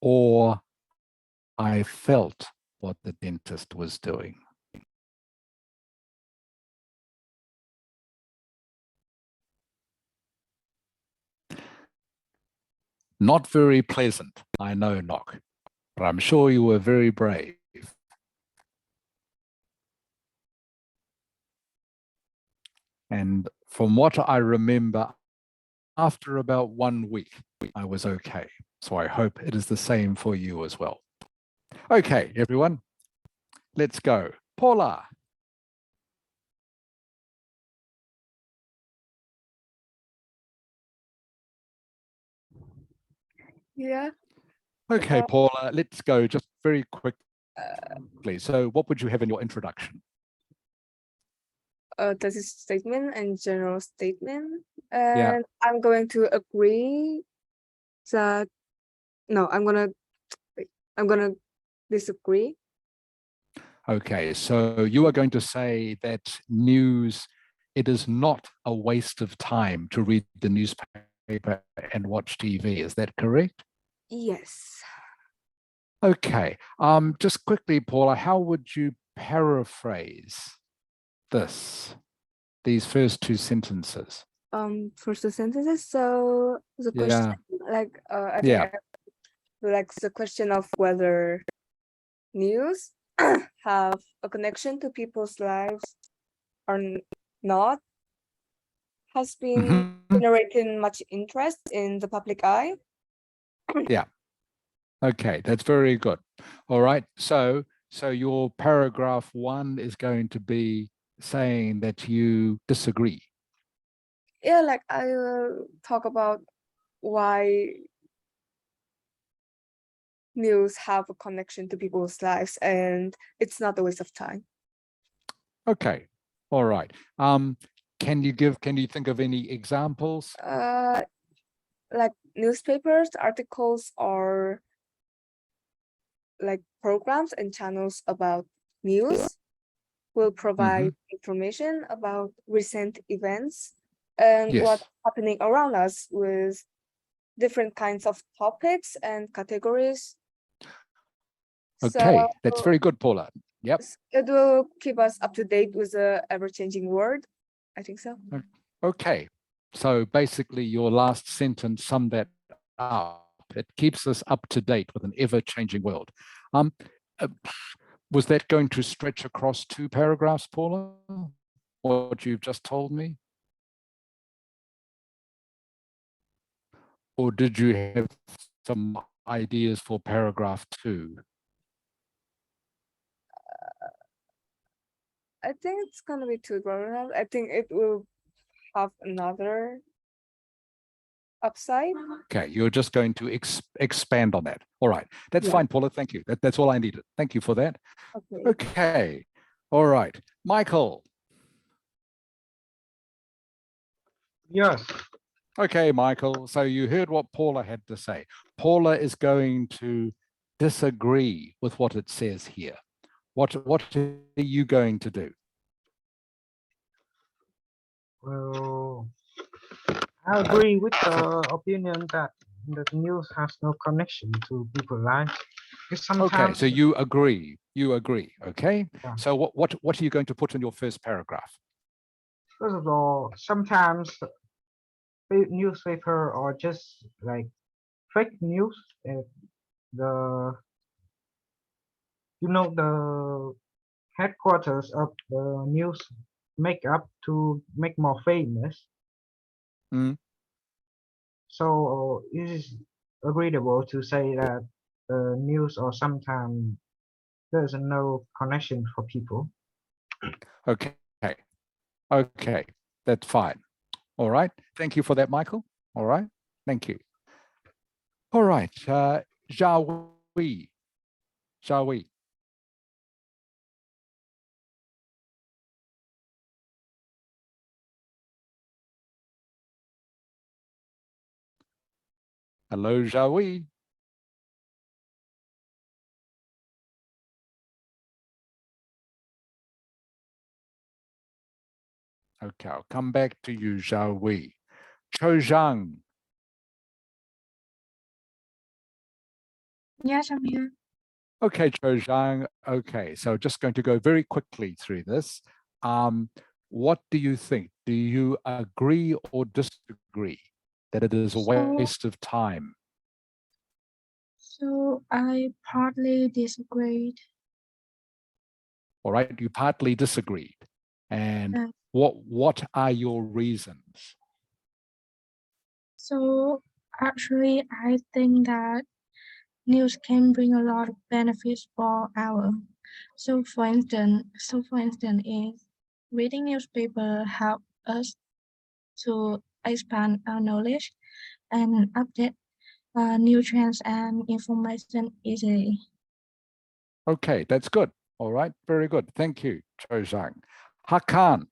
Or I felt what the dentist was doing. Not very pleasant, I know, Knock, but I'm sure you were very brave. And from what I remember, after about 1 week, I was okay. So I hope it is the same for you as well. Okay, everyone, let's go. Paula. Yeah. Okay, Uh, Paula, let's go just very quickly. So what would you have in your introduction? There's a statement and general statement, Yeah. and I'm going to agree that no, I'm gonna disagree. Okay, so you are going to say that news, it is not a waste of time to read the newspaper and watch TV. Is that correct? Yes. Okay, just quickly, Paula, how would you paraphrase these first two sentences? First the sentences. So the question, Yeah, I think yeah. like the question of whether news have a connection to people's lives or not has been Mhm. generating much interest in the public eye. Yeah. Okay, that's very good. All right. So your paragraph 1 is going to be saying that you disagree. Yeah, like I will talk about why news have a connection to people's lives and it's not a waste of time. Okay. All right. Can you think of any examples? Like newspapers, articles, or like programs and channels about news will provide information about recent events and Yes. what's happening around us with different kinds of topics and categories. Okay, So that's very good, Paula. Yep. it will keep us up to date with the ever-changing world. I think so. Okay. So basically your last sentence summed that up. It keeps us up to date with an ever-changing world. Uh, was that going to stretch across 2 paragraphs, Paula? What you've just told me? Or did you have some ideas for paragraph 2? I think it's gonna be too broad. I think it will have another upside. Okay, you're just going to expand on that. All right, that's Yeah. fine, Paula. Thank you. That's all I needed. Thank you for that. Okay. Okay, all right, Michael. Yes. Okay, Michael. So you heard what Paula had to say. Paula is going to disagree with what it says here. What are you going to do? Well, I agree with the opinion that the news has no connection to people's lives. Because Okay, sometimes, so you agree. You agree. Okay. Yeah. So what are you going to put in your first paragraph? first of all, sometimes newspaper or just like fake news. The the headquarters of the news make up to make more famous. Mm. So it is agreeable to say that the news or sometimes there's no connection for people. Okay. Okay. That's fine. All right. Thank you for that, Michael. All right. Thank you. All right. Zhao Wei. Zhao Wei. Hello, Zhao Wei. Okay, I'll come back to you, shall we? Cho Zhang. Yes, I'm here. Okay, Cho Zhang. Okay, so just going to go very quickly through this. What do you think? Do you agree or disagree that it is a waste of time? So I partly disagreed. All right, you partly disagreed. And Yes. what are your reasons? So actually, I think that news can bring a lot of benefits for our. So for instance, is reading newspaper help us to expand our knowledge and update new trends and information easily. Okay, that's good. All right, very good. Thank you, Cho Zhang. Hakan.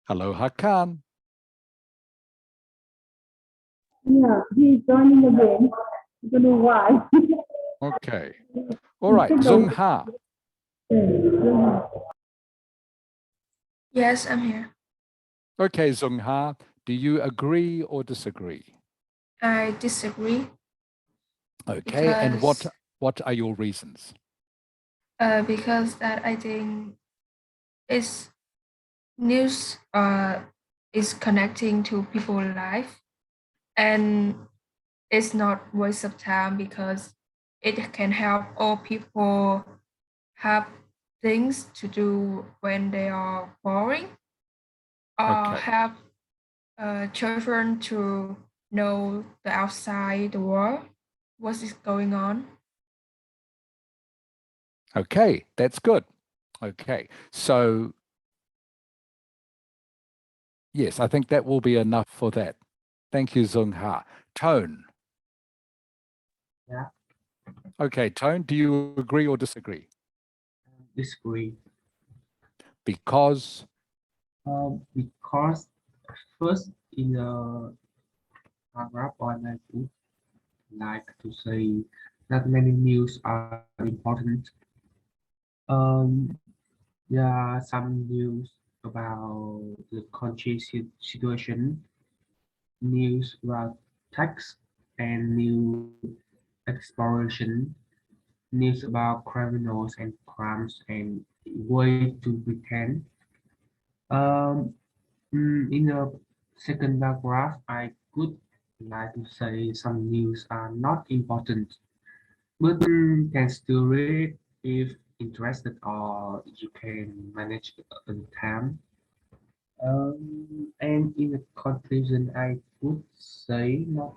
Hello, Hakan. Yeah, he's joining again. I don't know why. Okay. All right, Zung Ha. Yes, I'm here. Okay, Zung Ha, do you agree or disagree? I disagree Okay, and because what are your reasons? because that I think it's news is connecting to people's life, and it's not waste of time because it can help all people have things to do when they are boring, or Okay. help children to know the outside the world, what is going on. Okay, that's good. Okay, so yes, I think that will be enough for that. Thank you, Zung Ha. Tone. Yeah. Okay, Tone, do you agree or disagree? Disagree. Because? Because first in the paragraph on I would like to say that many news are important. Yeah, some news about the country situation, news about tax and new exploration, news about criminals and crimes and way to pretend. Um, in the second paragraph, I could like to say some news are not important, but can still read if interested or you can manage the time. And in the conclusion, I would say not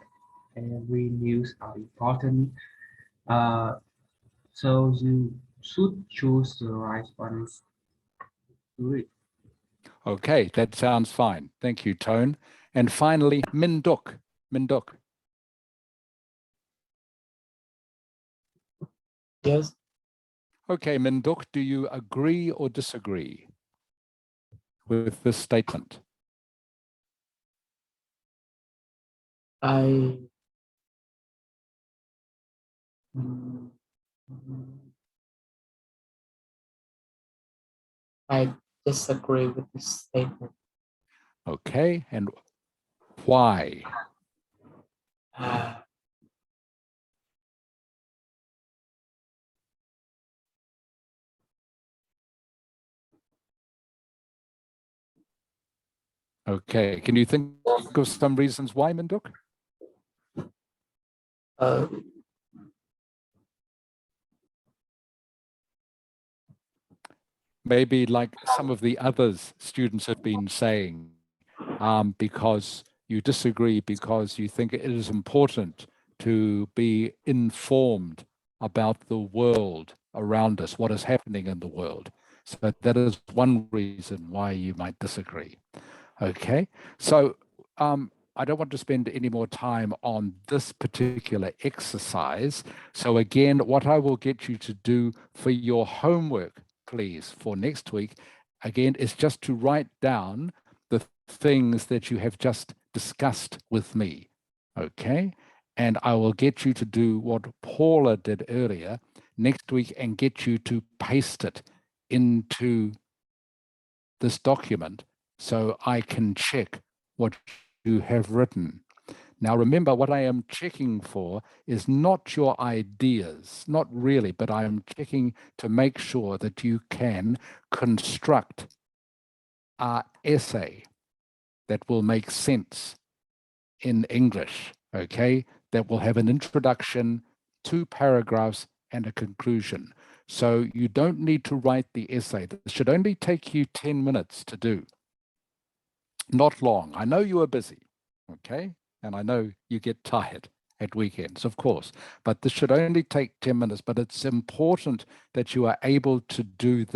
every news are important. Uh, so you should choose the right ones to read. Okay, that sounds fine. Thank you, Tone. And finally, Minduk. Minduk. Yes, Okay, Minduk, do you agree or disagree with this statement? I mm, I disagree with this statement. Okay, and why? Uh, Okay, can you think of some reasons why, Minduk? uh, Maybe like some of the others students have been saying, because you disagree, because you think it is important to be informed about the world around us, what is happening in the world. So that is one reason why you might disagree. Okay, so I don't want to spend any more time on this particular exercise. So again, what I will get you to do for your homework, please, for next week, again, is just to write down the things that you have just discussed with me. Okay, and I will get you to do what Paula did earlier next week and get you to paste it into this document so I can check what you have written. Now, remember, what I am checking for is not your ideas, not really, but I am checking to make sure that you can construct an essay that will make sense in English, okay? That will have an introduction, 2 paragraphs, and a conclusion. So you don't need to write the essay. This should only take you 10 minutes to do. Not long. I know you are busy, okay? And I know you get tired at weekends, of course, but this should only take 10 minutes, but it's important that you are able to do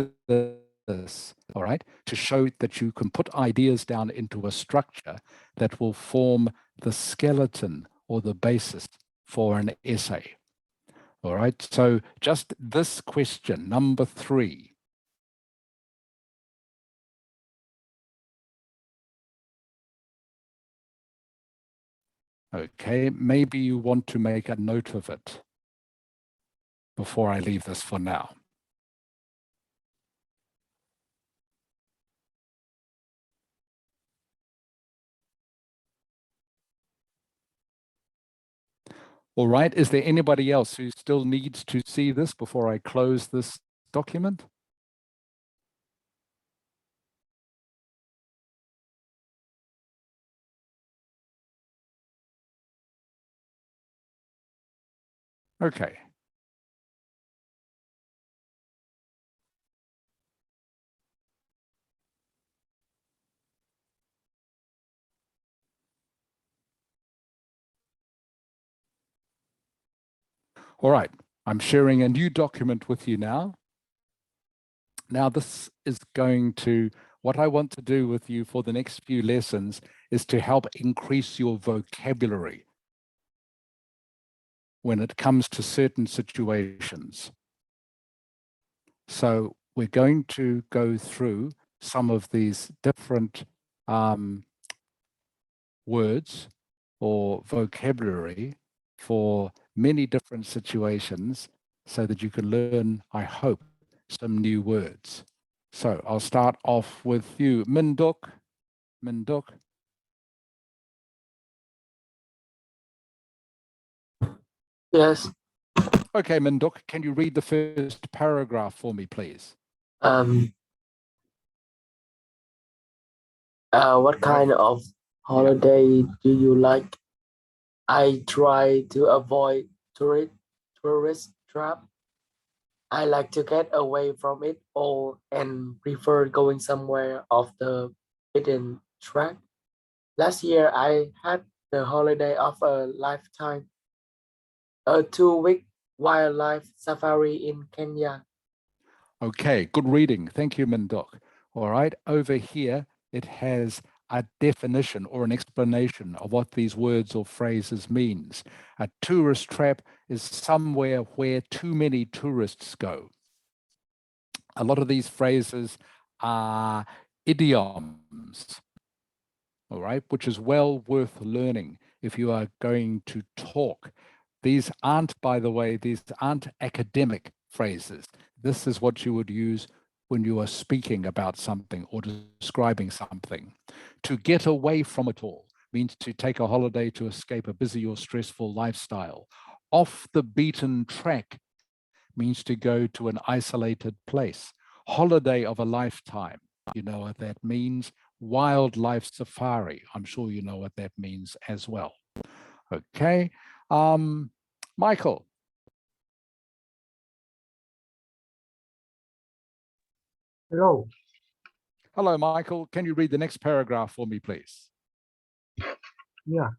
this, all right, to show that you can put ideas down into a structure that will form the skeleton or the basis for an essay. All right, so just this question, number 3. Okay, maybe you want to make a note of it before I leave this for now. All right, is there anybody else who still needs to see this before I close this document? Okay. All right, I'm sharing a new document with you now. Now this is going to, what I want to do with you for the next few lessons is to help increase your vocabulary when it comes to certain situations. So we're going to go through some of these different words or vocabulary for many different situations so that you can learn, I hope, some new words. So I'll start off with you, Minduk. Minduk. Yes. Okay, Minduk, can you read the first paragraph for me, please? What kind of holiday do you like? I try to avoid tourist trap. I like to get away from it all and prefer going somewhere off the beaten track. Last year, I had the holiday of a lifetime, a 2-week wildlife safari in Kenya. Okay, good reading. Thank you, Minduk. All right, over here, it has a definition or an explanation of what these words or phrases means. A tourist trap is somewhere where too many tourists go. A lot of these phrases are idioms, all right, which is well worth learning if you are going to talk. These aren't, by the way, these aren't academic phrases. This is what you would use when you are speaking about something or describing something. To get away from it all means to take a holiday to escape a busy or stressful lifestyle. Off the beaten track means to go to an isolated place. Holiday of a lifetime, you know what that means. Wildlife safari, I'm sure you know what that means as well. Okay, Michael. Hello. Hello, Michael. Can you read the next paragraph for me, please? Yeah.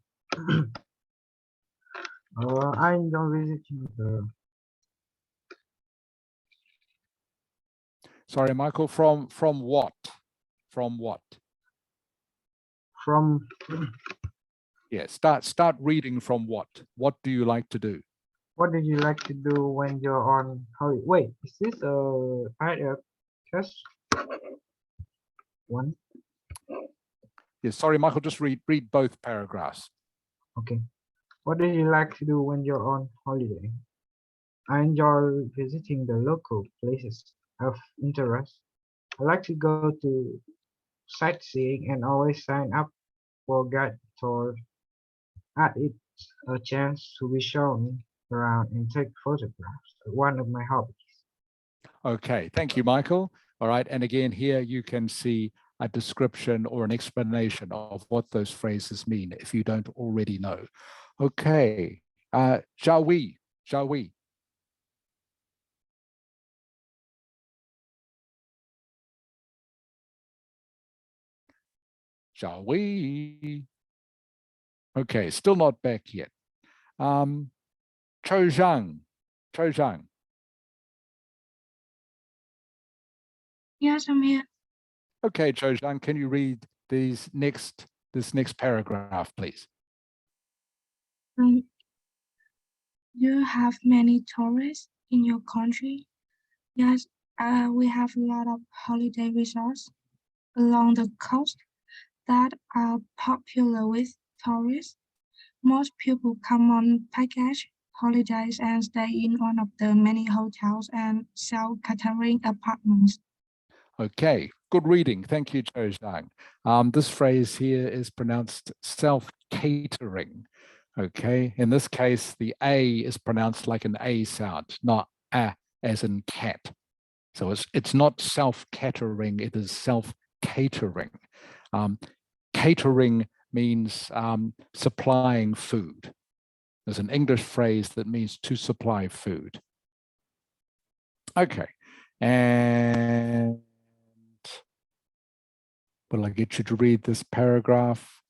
I enjoy visiting the. Sorry, Michael, from what? From what? From. Yeah, start reading from what? What do you like to do? What did you like to do when you're on holiday? Wait, is this a test one? Yeah, sorry, Michael, just read both paragraphs. Okay. What do you like to do when you're on holiday? I enjoy visiting the local places of interest. I like to go to sightseeing and always sign up for guide tours at it a chance to be shown around and take photographs. One of my hobbies. Okay, thank you, Michael. All right, and again, here you can see a description or an explanation of what those phrases mean if you don't already know. Okay, shall we? Shall we? Shall we? Okay, still not back yet. Cho Zhang. Cho Zhang. Yes, I'm here. Okay, Cho Zhang, can you read this next paragraph, please? You have many tourists in your country. Yes, we have a lot of holiday resorts along the coast that are popular with tourists. Most people come on package holidays and stay in one of the many hotels and self-catering apartments. Okay, good reading. Thank you, Cho Zhang. This phrase here is pronounced self-catering. Okay, in this case, the A is pronounced like an A sound, not A as in cat. So it's not self-catering, it is self-catering. Catering means supplying food. There's an English phrase that means to supply food. Okay, and will I get you to read this paragraph?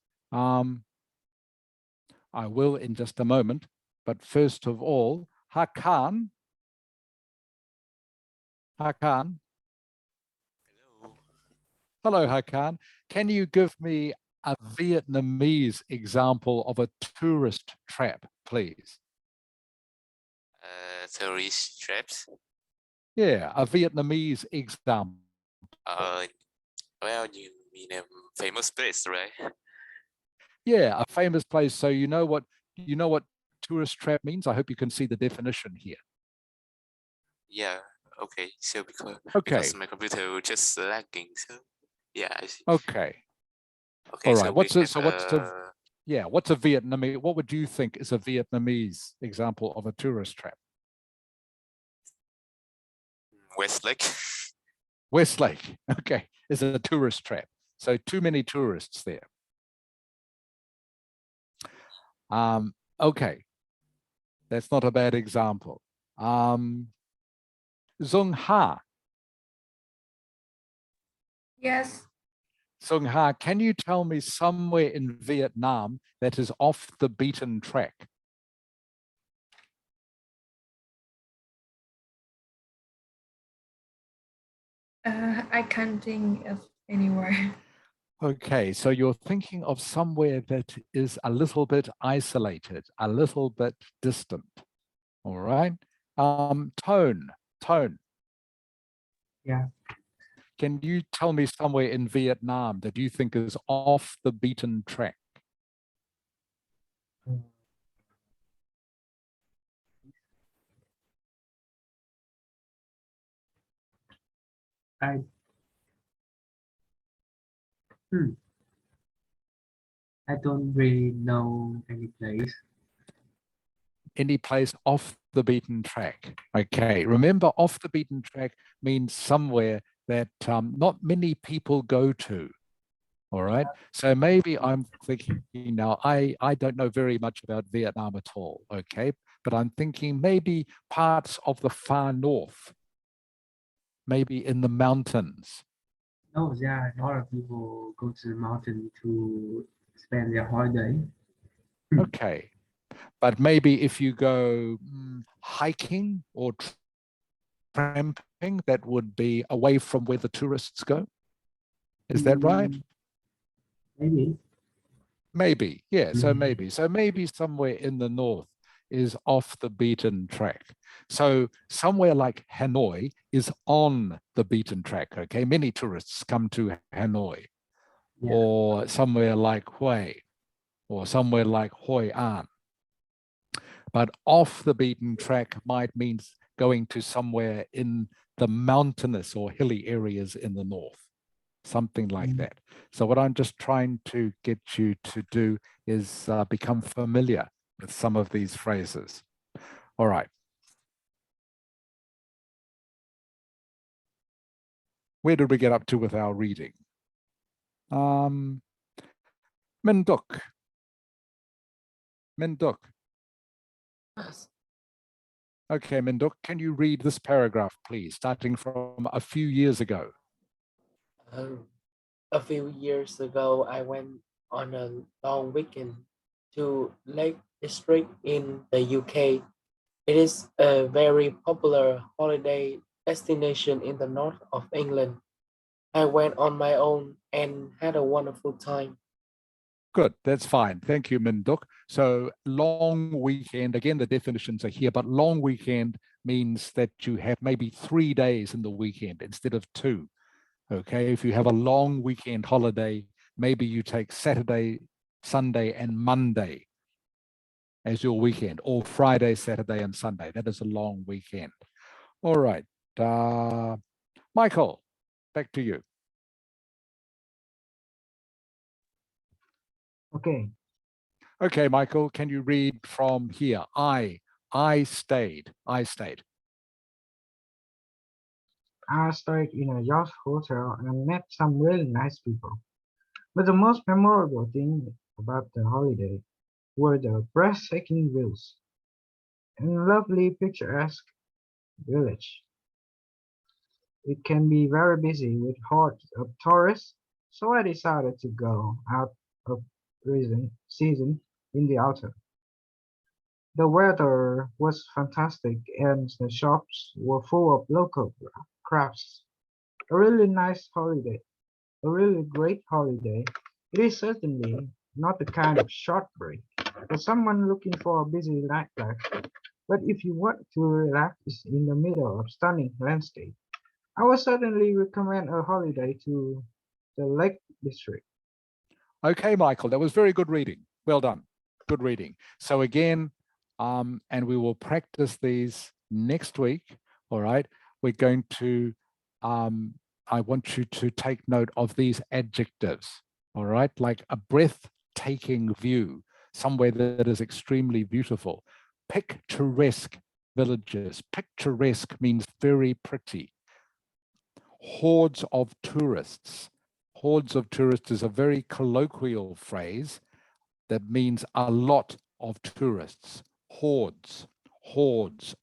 I will in just a moment, but first of all, Hakan. Hakan. Hello, Hakan. Can you give me a Vietnamese example of a tourist trap, please? Tourist traps. Yeah, a Vietnamese example. Well, you mean a famous place, right? Yeah, a famous place. So you know what tourist trap means? I hope you can see the definition here. Yeah. Okay. So because Okay. my computer was just lagging, so yeah, I see. Okay. Okay. All right. So What's a Vietnamese? What would you think is a Vietnamese example of a tourist trap? Westlake. Westlake. Okay, is a tourist trap. So too many tourists there. Okay, that's not a bad example. Dung Ha. Yes. Dung Ha, can you tell me somewhere in Vietnam that is off the beaten track? I can't think of anywhere. Okay, so you're thinking of somewhere that is a little bit isolated, a little bit distant. All right. Tone. Yeah. Can you tell me somewhere in Vietnam that you think is off the beaten track? I I don't really know any place. Any place off the beaten track. Okay, remember off the beaten track means somewhere that not many people go to. All right, so maybe I'm thinking now, I don't know very much about Vietnam at all, okay, but I'm thinking maybe parts of the far north, maybe in the mountains. Oh, yeah, a lot of people go to the mountain to spend their holiday. Okay, but maybe if you go hiking or tramping, that would be away from where the tourists go. Is that right? Maybe. Maybe, yeah, so maybe somewhere in the north is off the beaten track. So somewhere like Hanoi is on the beaten track, okay? Many tourists come to Hanoi, or somewhere like Hue, or somewhere like Hoi An. But off the beaten track might mean going to somewhere in the mountainous or hilly areas in the north, something like that. So what I'm just trying to get you to do is become familiar with some of these phrases. All right. Where did we get up to with our reading? Minduk. Minduk. Yes. Okay, Minduk, can you read this paragraph, please, starting from a few years ago? A few years ago, I went on a long weekend to Lake District in the UK. It is a very popular holiday destination in the north of England. I went on my own and had a wonderful time. Good, that's fine. Thank you, Minduk. So long weekend, again, the definitions are here, but long weekend means that you have maybe 3 days in the weekend instead of 2. Okay, if you have a long weekend holiday, maybe you take Saturday, Sunday, and Monday as your weekend, or Friday, Saturday, and Sunday. That is a long weekend. All right, Michael, back to you. Okay. Okay, Michael, can you read from here? I stayed. I stayed in a yacht hotel and met some really nice people. But the most memorable thing about the holiday were the breathtaking views and lovely picturesque village. It can be very busy with hordes of tourists, so I decided to go out of season in the autumn. The weather was fantastic and the shops were full of local crafts. A really nice holiday, a really great holiday. It is certainly not the kind of short break for someone looking for a busy nightlife, but if you want to relax in the middle of stunning landscape, I would certainly recommend a holiday to the Lake District. Okay, Michael, that was very good reading. Well done. Good reading. So again, and we will practice these next week. All right. We're going to, I want you to take note of these adjectives. All right. Like a breathtaking view, somewhere that is extremely beautiful. Picturesque villages. Picturesque means very pretty. Hordes of tourists. Hordes of tourists is a very colloquial phrase that means a lot of tourists. Hordes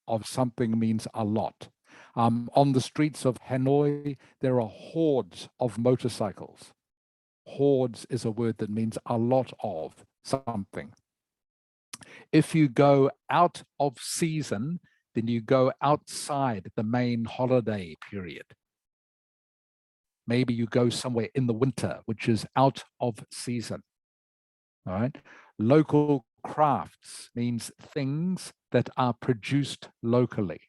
of something means a lot. On the streets of Hanoi, there are hordes of motorcycles. Hordes is a word that means a lot of something. If you go out of season, then you go outside the main holiday period. Maybe you go somewhere in the winter, which is out of season. All right. Local crafts means things that are produced locally.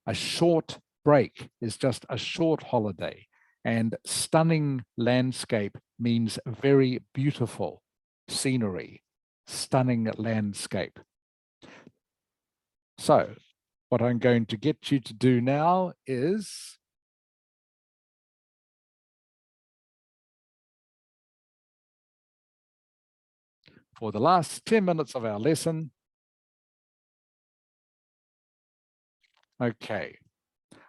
A short break is just a short holiday, and stunning landscape means very beautiful scenery, stunning landscape. So what I'm going to get you to do now is for the last 10 minutes of our lesson. Okay,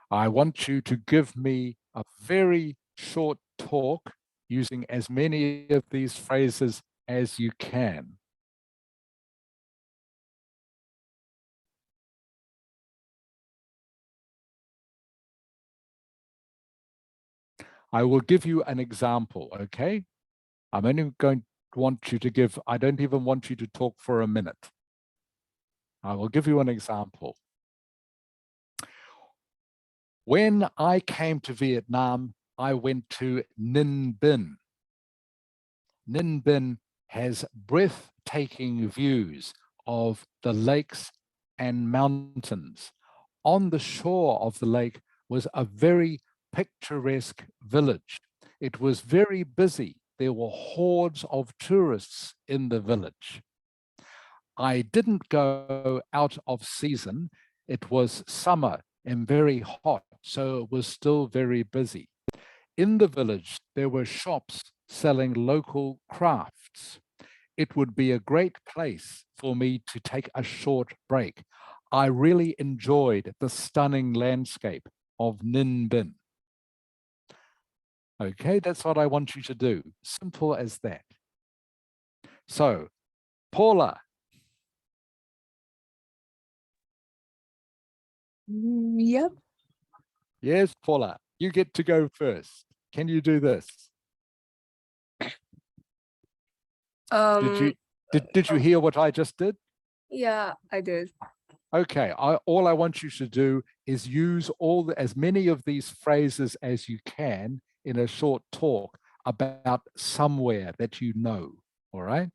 I want you to give me a very short talk using as many of these phrases as you can. I will give you an example, okay? I'm only going to want you to give, I don't even want you to talk for a minute. I will give you an example. When I came to Vietnam, I went to Ninh Binh. Ninh Binh has breathtaking views of the lakes and mountains. On the shore of the lake was a very picturesque village. It was very busy. There were hordes of tourists in the village. I didn't go out of season. It was summer and very hot, so it was still very busy. In the village, there were shops selling local crafts. It would be a great place for me to take a short break. I really enjoyed the stunning landscape of Ninh Binh. Okay, that's what I want you to do. Simple as that. So, Paula. Yep. Yes, Paula, you get to go first. Can you do this? Did you hear what I just did? Yeah, I did. Okay, all I want you to do is use as many of these phrases as you can in a short talk about somewhere that you know, all right?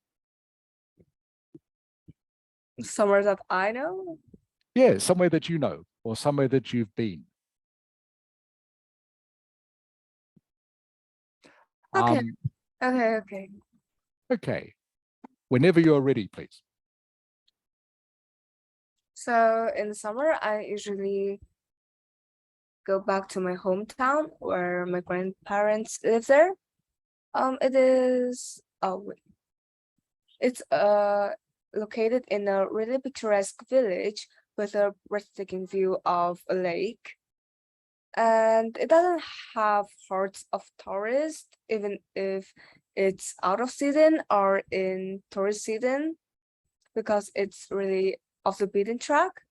Somewhere that I know. Yeah, somewhere that you know or somewhere that you've been. Okay. Okay. Okay, whenever you're ready, please. So in the summer, I usually go back to my hometown where my grandparents live there. It's located in a really picturesque village with a breathtaking view of a lake. And it doesn't have hordes of tourists, even if it's out of season or in tourist season, because it's really off the beaten track.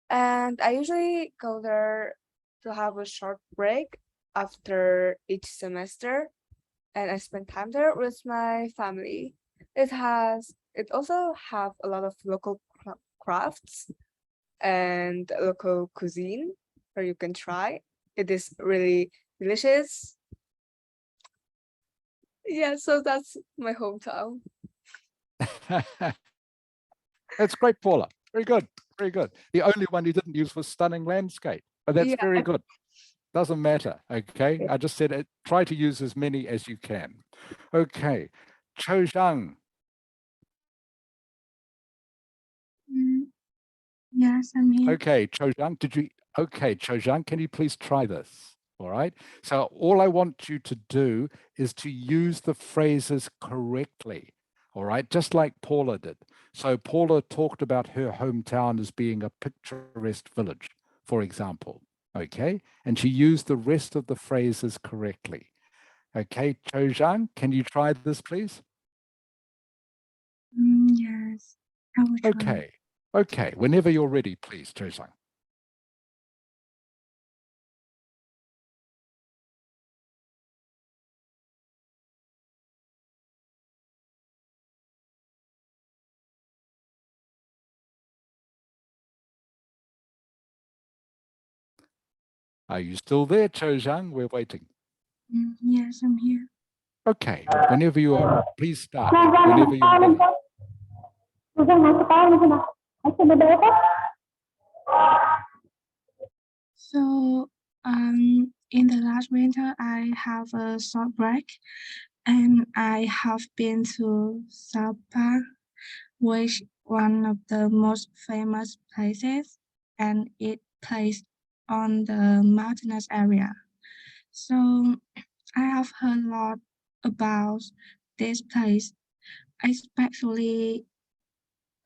And I usually go there to have a short break after each semester, and I spend time there with my family. It also have a lot of local crafts and local cuisine where you can try. It is really delicious. Yeah, so that's my hometown. That's great, Paula. Very good, very good. The only one you didn't use was stunning landscape, but that's very good. Doesn't matter, okay? I just said it, try to use as many as you can. Okay, Cho Zhang. Yes, I'm here. Okay, Cho Zhang, Cho Zhang, can you please try this? All right. So all I want you to do is to use the phrases correctly. All right. Just like Paula did. So Paula talked about her hometown as being a picturesque village, for example. Okay. And she used the rest of the phrases correctly. Okay. Cho Zhang, can you try this, please? Yes, I will try. Okay. Okay. Whenever you're ready, please, Cho Zhang. Are you still there, Cho Zhang? We're waiting. Yes, I'm here. Okay, whenever you are, please start. Whenever you're ready. So, in the last winter, I have a short break, and I have been to Sapa, which one of the most famous places, and it placed on the mountainous area. So, I have heard a lot about this place, especially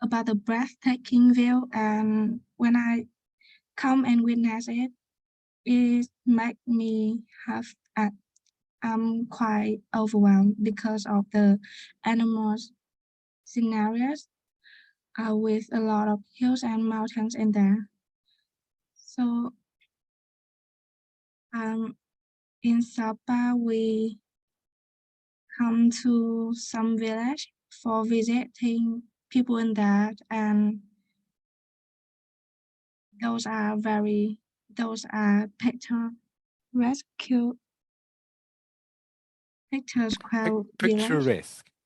about the breathtaking view, and when I come and witness it, it make me have I'm quite overwhelmed because of the animals scenarios with a lot of hills and mountains in there. So in Sapa we come to some village for visiting people in that, and those are picturesque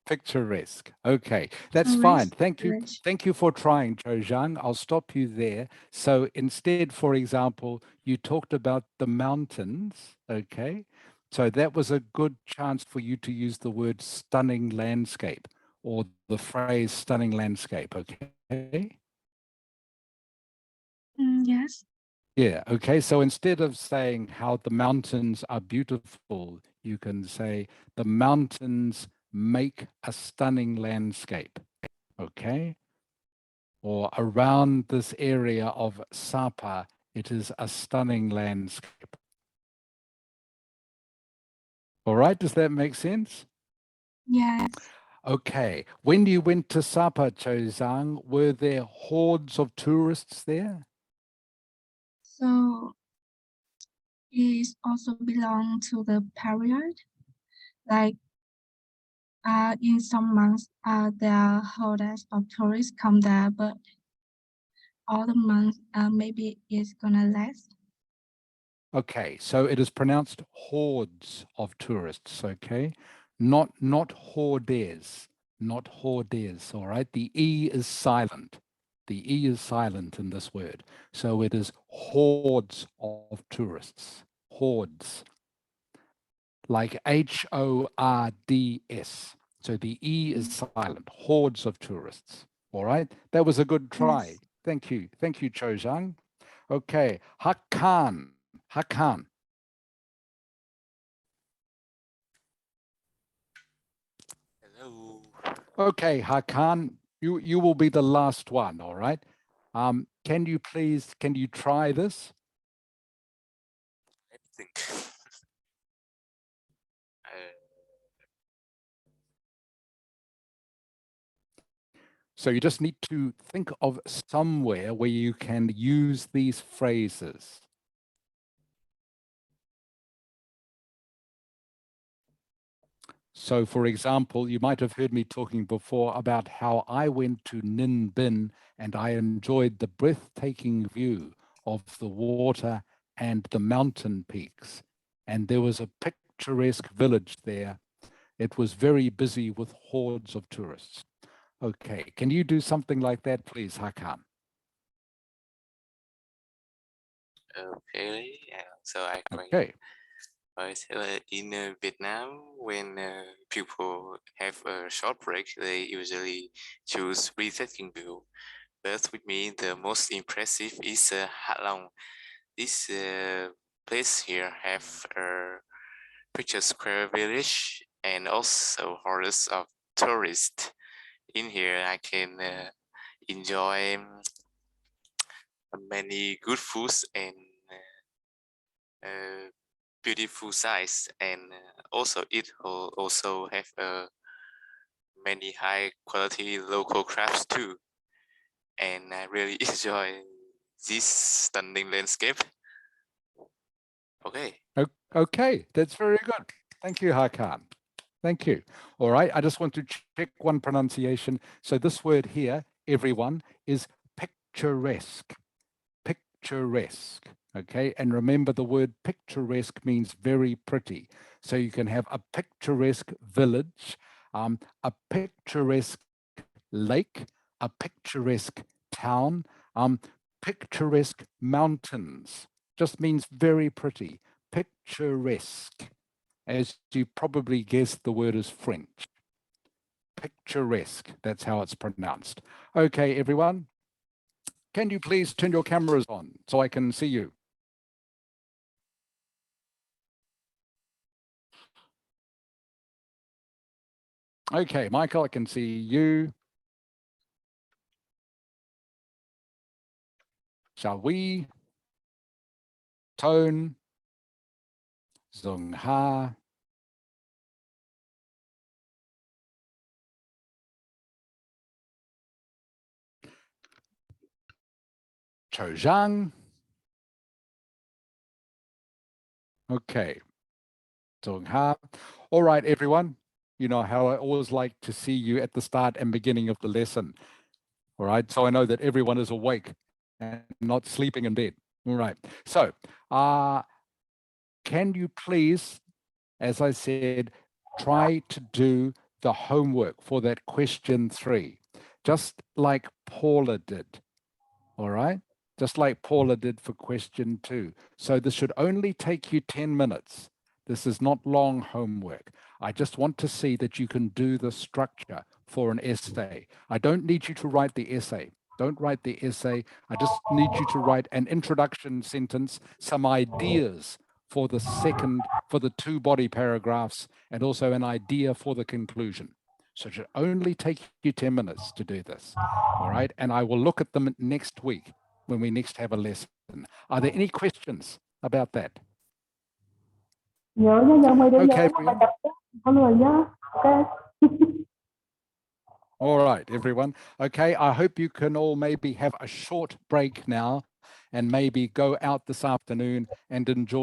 Picturesque. Okay, that's fine. Thank you. Thank you for trying, Cho Zhang. I'll stop you there. So instead, for example, you talked about the mountains, okay? So that was a good chance for you to use the word stunning landscape or the phrase stunning landscape, okay? Yes. Yeah, okay. So instead of saying how the mountains are beautiful, you can say the mountains make a stunning landscape, okay? Or around this area of Sapa, it is a stunning landscape. All right, does that make sense? Yes. Okay, when you went to Sapa, Chozang, were there hordes of tourists there? So it also belong to the period. Like in some months, there are hordes of tourists come there, but all the months, maybe it's gonna last. Okay, so it is pronounced hordes of tourists, okay? Not hordes, not hordes, all right? The E is silent. The E is silent in this word. So it is hordes of tourists, hordes, like HORDS. So the E is silent, hordes of tourists, all right? That was a good try. Yes. Thank you, Cho Zhang. Okay, Hakan, Hakan. Hello. Okay, Hakan, you will be the last one, all right? Can you try this? I think. So you just need to think of somewhere where you can use these phrases. So for example, you might have heard me talking before about how I went to Ninh Binh and I enjoyed the breathtaking view of the water and the mountain peaks. And there was a picturesque village there. It was very busy with hordes of tourists. Okay, can you do something like that, please, Hakan? Okay, so I going. Okay. So in Vietnam, when people have a short break, they usually choose breathtaking view. But with me, the most impressive is Hạ Long. This place here have a picture square village and also hordes of tourists. In here, I can enjoy many good foods and beautiful sights, and also it will also have many high quality local crafts too. And I really enjoy this stunning landscape. Okay. Okay, that's very good. Thank you, Hakan. Thank you. All right, I just want to check one pronunciation. So this word here, everyone, is picturesque. Picturesque. Okay, and remember the word picturesque means very pretty. So you can have a picturesque village, a picturesque lake, a picturesque town, picturesque mountains. Just means very pretty. Picturesque. As you probably guessed, the word is French. Picturesque, that's how it's pronounced. Okay, everyone, can you please turn your cameras on so I can see you? Okay, Michael, I can see you. Shall we? Tone, Zung Ha, Cho Zhang. Okay, Zung Ha. All right, everyone. You know how I always like to see you at the start and beginning of the lesson. All right, so I know that everyone is awake and not sleeping in bed. All right, so can you please, as I said, try to do the homework for that question 3, just like Paula did, all right? Just like Paula did for question 2. So this should only take you 10 minutes. This is not long homework. I just want to see that you can do the structure for an essay. I don't need you to write the essay. Don't write the essay. I just need you to write an introduction sentence, some ideas for the two body paragraphs, and also an idea for the conclusion. So it should only take you 10 minutes to do this. All right. And I will look at them next week when we next have a lesson. Are there any questions about that? Nhớ nha, nhớ mấy đứa nhớ Okay, làm bài tập nhé. Có lười nhá. Ok. All right, everyone. Okay, I hope you can all maybe have a short break now and maybe go out this afternoon and enjoy